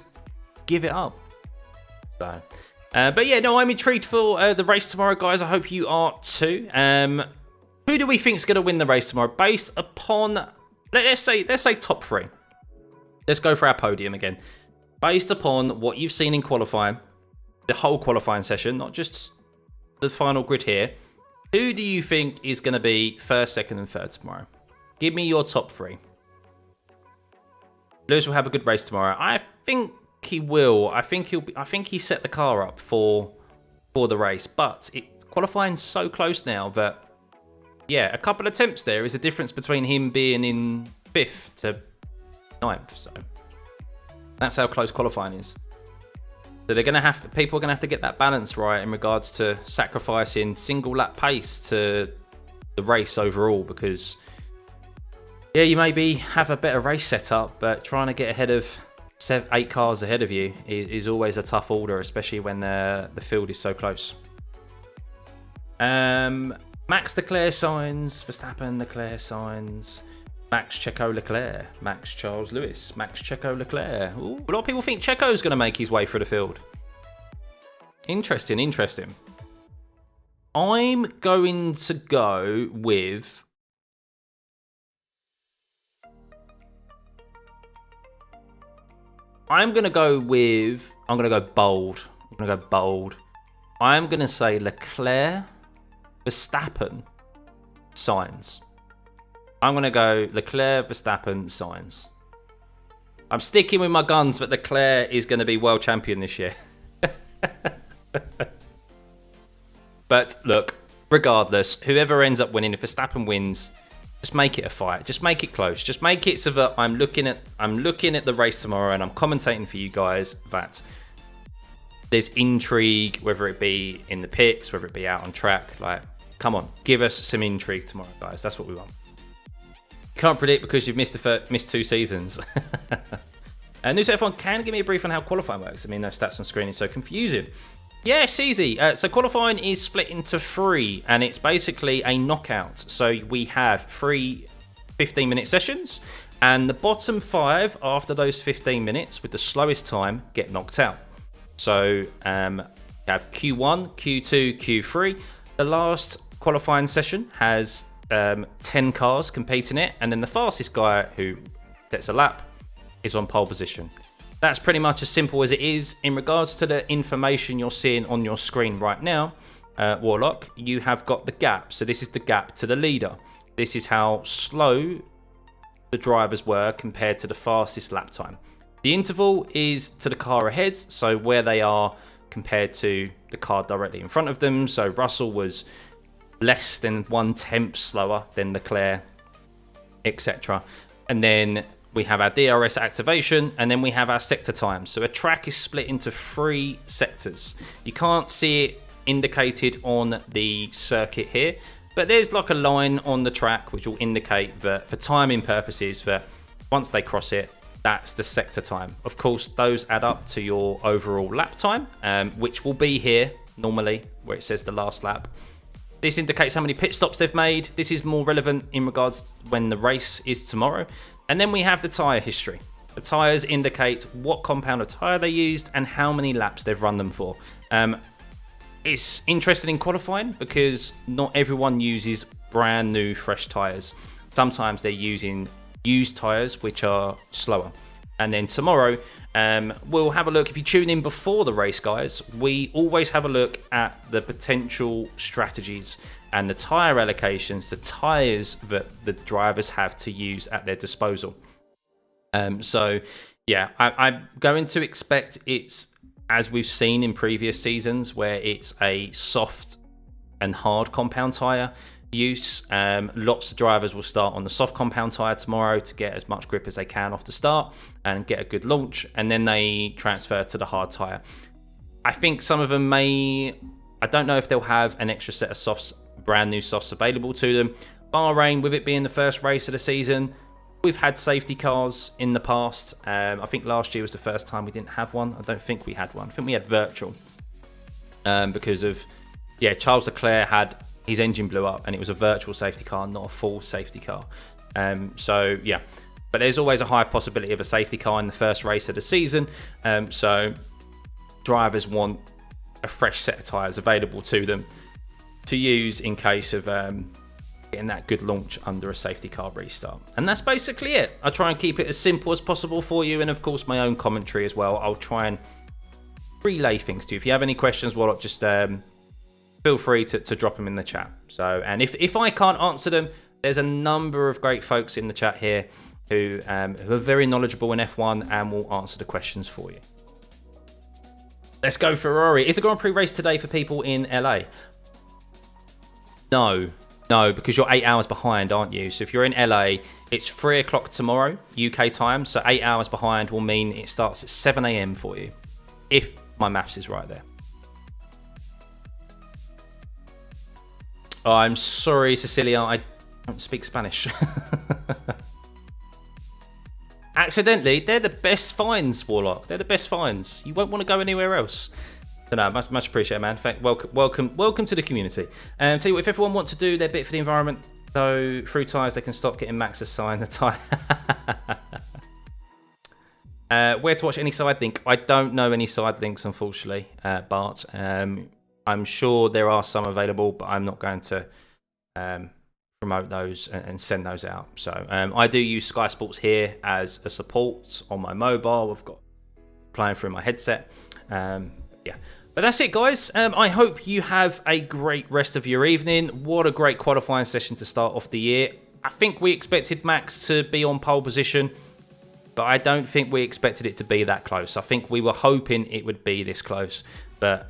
give it up. So, but yeah, no, I'm intrigued for the race tomorrow, guys. I hope you are too. Who do we think is going to win the race tomorrow? Based upon, let's say top 3. Let's go for our podium again. Based upon what you've seen in qualifying, the whole qualifying session, not just the final grid here, who do you think is going to be first, second, and third tomorrow? Give me your top 3. Lewis will have a good race tomorrow. I think he will. I think he set the car up for the race, but qualifying's so close now that yeah, a couple of attempts there is a difference between him being in 5th to 9th, so that's how close qualifying is. So people are gonna have to get that balance right in regards to sacrificing single lap pace to the race overall, because yeah, you maybe have a better race setup, but trying to get ahead of 8 cars ahead of you is always a tough order, especially when the field is so close. Max Leclerc signs, Verstappen Leclerc signs, Max Checo Leclerc, Max Charles Lewis, Max Checo Leclerc. Ooh, a lot of people think Checo's going to make his way through the field. Interesting. I'm going to go with... I'm going to go bold. I'm going to say Leclerc, Verstappen, Sainz. I'm going to go Leclerc, Verstappen, Sainz. I'm sticking with my guns, but Leclerc is going to be world champion this year. But look, regardless, whoever ends up winning, if Verstappen wins, just make it a fight. Just make it close. Just make it so that I'm looking at the race tomorrow and I'm commentating for you guys that there's intrigue, whether it be in the pits, whether it be out on track. Like, come on, give us some intrigue tomorrow, guys. That's what we want. Can't predict because you've missed 2 seasons. News F1, can give me a brief on how qualifying works? I mean, those stats on screen is so confusing. Yeah, it's easy. So qualifying is split into 3, and it's basically a knockout. So we have 3 15-minute sessions, and the bottom 5 after those 15 minutes with the slowest time get knocked out. So you have Q1, Q2, Q3. The last qualifying session has 10 cars competing in it, and then the fastest guy who gets a lap is on pole position. That's pretty much as simple as it is. In regards to the information you're seeing on your screen right now, Warlock, you have got the gap. So this is the gap to the leader. This is how slow the drivers were compared to the fastest lap time. The interval is to the car ahead, so where they are compared to the car directly in front of them. So Russell was less than 1/10 slower than Leclerc, etc. And then we have our DRS activation, and then we have our sector times. So a track is split into 3 sectors. You can't see it indicated on the circuit here, but there's like a line on the track which will indicate that for timing purposes that once they cross it, that's the sector time. Of course, those add up to your overall lap time, which will be here normally where it says the last lap. This indicates how many pit stops they've made. This is more relevant in regards to when the race is tomorrow. And then we have the tyre history. The tyres indicate what compound of tyre they used and how many laps they've run them for. It's interesting in qualifying because not everyone uses brand new fresh tyres. Sometimes they're using used tyres which are slower. And then tomorrow we'll have a look. If you tune in before the race, guys, we always have a look at the potential strategies and the tyre allocations, the tyres that the drivers have to use at their disposal. So yeah, I'm going to expect it's, as we've seen in previous seasons, where it's a soft and hard compound tyre use. Lots of drivers will start on the soft compound tyre tomorrow to get as much grip as they can off the start and get a good launch, and then they transfer to the hard tyre. I think some of them may, I don't know if they'll have an extra set of softs, brand new softs available to them. Bahrain, with it being the first race of the season, we've had safety cars in the past. I think last year was the first time we didn't have one. I don't think we had one. I think we had virtual because of, yeah, Charles Leclerc had, his engine blew up and it was a virtual safety car, not a full safety car. So yeah, but there's always a high possibility of a safety car in the first race of the season. So drivers want a fresh set of tyres available to them to use in case of getting that good launch under a safety car restart. And that's basically it. I try and keep it as simple as possible for you, and of course my own commentary as well. I'll try and relay things to you. If you have any questions, well, just feel free to drop them in the chat. So, and if I can't answer them, there's a number of great folks in the chat here who are very knowledgeable in F1 and will answer the questions for you. Let's go Ferrari. Is the Grand Prix race today for people in LA? No, because you're 8 hours behind, aren't you? So if you're in LA, it's 3 o'clock tomorrow, UK time. So 8 hours behind will mean it starts at 7 a.m. for you, if my maths is right there. Oh, I'm sorry, Cecilia, I don't speak Spanish. Accidentally, they're the best finds, Warlock. They're the best finds. You won't want to go anywhere else. So no, much appreciated, man. Welcome to the community. And tell you what, if everyone wants to do their bit for the environment, so through tyres, they can stop getting Max to sign the tyre. Where to watch any side link? I don't know any side links, unfortunately, Bart. I'm sure there are some available, but I'm not going to promote those and send those out. So I do use Sky Sports here as a support on my mobile. I've got playing through my headset. Yeah, but that's it, guys. I hope you have a great rest of your evening. What a great qualifying session to start off the year. I think we expected Max to be on pole position, but I don't think we expected it to be that close. I think we were hoping it would be this close, but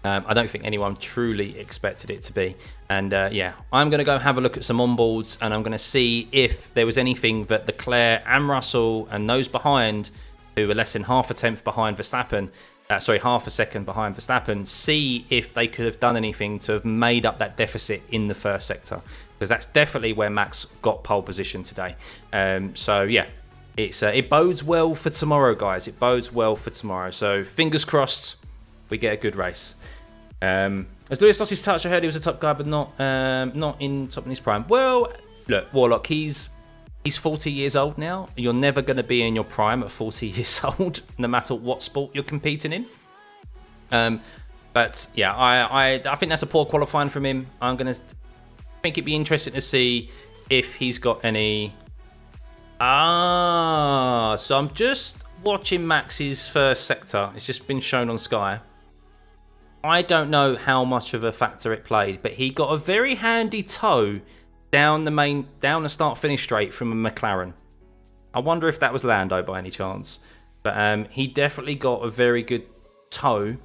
I don't think anyone truly expected it to be. And yeah, I'm going to go have a look at some onboards, and I'm going to see if there was anything that Leclerc and Russell and those behind, who were less than half a tenth behind Verstappen, half a second behind Verstappen, see if they could have done anything to have made up that deficit in the first sector, because that's definitely where Max got pole position today. So yeah, it bodes well for tomorrow, guys. It bodes well for tomorrow. So fingers crossed we get a good race. As Lewis lost his touch, I heard he was a top guy, but not in top in his prime. Well, look, Warlock, he's 40 years old now. You're never going to be in your prime at 40 years old, no matter what sport you're competing in. But yeah, I think that's a poor qualifying from him. I'm going to think it'd be interesting to see if he's got any. So I'm just watching Max's first sector. It's just been shown on Sky. I don't know how much of a factor it played, but he got a very handy toe down the start-finish straight from a McLaren. I wonder if that was Lando by any chance. But he definitely got a very good toe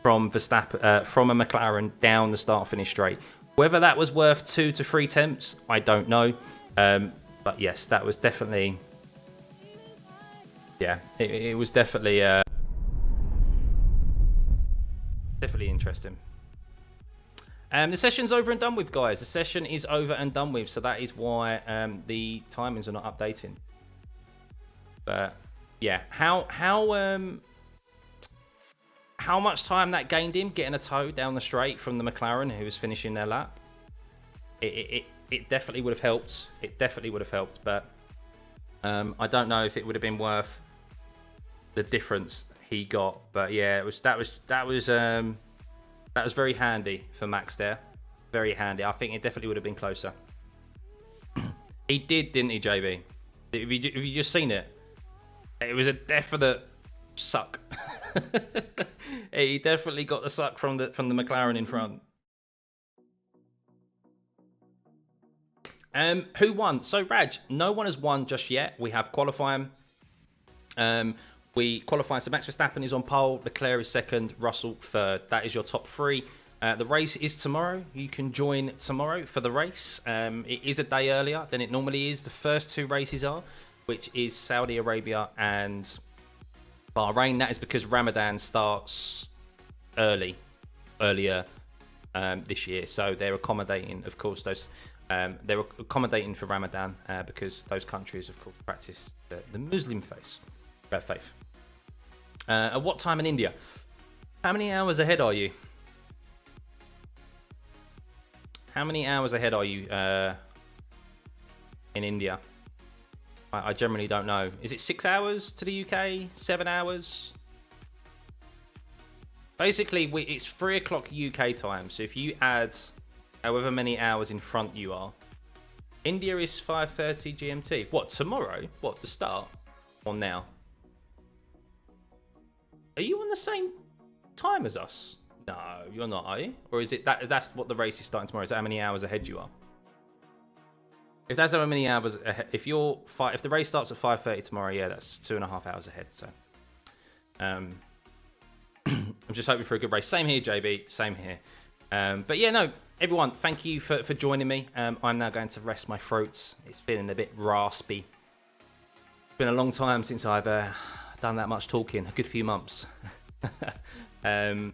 from Verstappen, from a McLaren down the start-finish straight. Whether that was worth 2 to 3 tenths, I don't know. But yes, that was definitely, yeah, it was definitely definitely interesting. The session's over and done with, guys. The session is over and done with, so that is why the timings are not updating. But yeah, how much time that gained him getting a toe down the straight from the McLaren who was finishing their lap? It definitely would have helped. It definitely would have helped, but I don't know if it would have been worth the difference he got. But yeah, that was very handy for Max there. Very handy. I think it definitely would have been closer. He did, didn't he, JB? Have you just seen it? It was a definite suck. He definitely got the suck from the McLaren in front. Who won? So Raj, no one has won just yet. We have qualifying. We qualify. So Max Verstappen is on pole. Leclerc is second. Russell third. That is your top 3. The race is tomorrow. You can join tomorrow for the race. It is a day earlier than it normally is. The first 2 races are, which is Saudi Arabia and Bahrain. That is because Ramadan starts earlier this year. So they're accommodating, of course, those. They're accommodating for Ramadan because those countries, of course, practice the Muslim faith. At what time in India? How many hours ahead are you? How many hours ahead are you in India? I generally don't know. Is it 6 hours to the UK? 7 hours? Basically, it's 3 o'clock UK time. So if you add however many hours in front you are, India is 5:30 GMT. What, tomorrow? What, the start? Or now? Are you on the same time as us? No, you're not, are you? Or is it that's what the race is starting tomorrow? Is that how many hours ahead you are? If that's how many hours ahead, if the race starts at 5:30 tomorrow, yeah, that's 2.5 hours ahead. So, I'm just hoping for a good race. Same here, JB. Same here. But yeah, no, everyone, thank you for joining me. I'm now going to rest my throat. It's feeling a bit raspy. It's been a long time since I've done that much talking. A good few months. So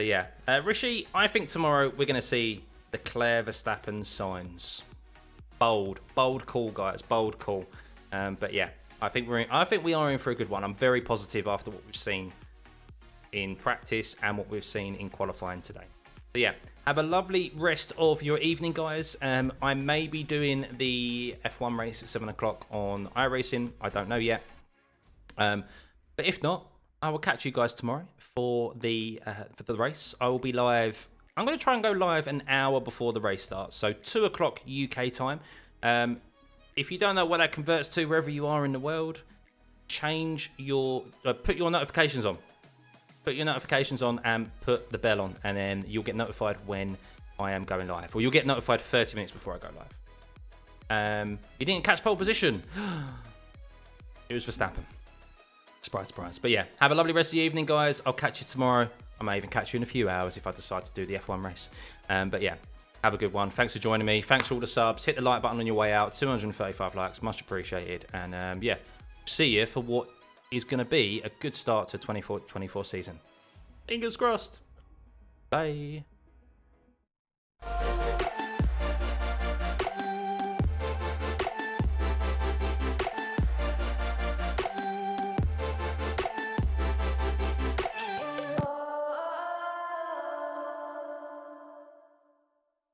yeah, Rishi, I think tomorrow we're going to see the Leclerc Verstappen signs. Bold call, guys. Bold call. But yeah, I think we are in for a good one. I'm very positive after what we've seen in practice and what we've seen in qualifying today. So yeah, have a lovely rest of your evening, guys. I may be doing the F1 race at 7 o'clock on iRacing. I don't know yet. But if not, I will catch you guys tomorrow for the race. I will be live. I'm going to try and go live an hour before the race starts. So 2 o'clock UK time. If you don't know what that converts to, wherever you are in the world, change your put your notifications on. Put your notifications on and put the bell on, and then you'll get notified when I am going live, or you'll get notified 30 minutes before I go live. You didn't catch pole position. It was Verstappen. Surprise, surprise. But yeah, have a lovely rest of the evening, guys. I'll catch you tomorrow. I may even catch you in a few hours if I decide to do the F1 race. But yeah, have a good one. Thanks for joining me. Thanks for all the subs. Hit the like button on your way out. 235 likes, much appreciated. And yeah, see you for what is going to be a good start to 24 season. Fingers crossed. Bye.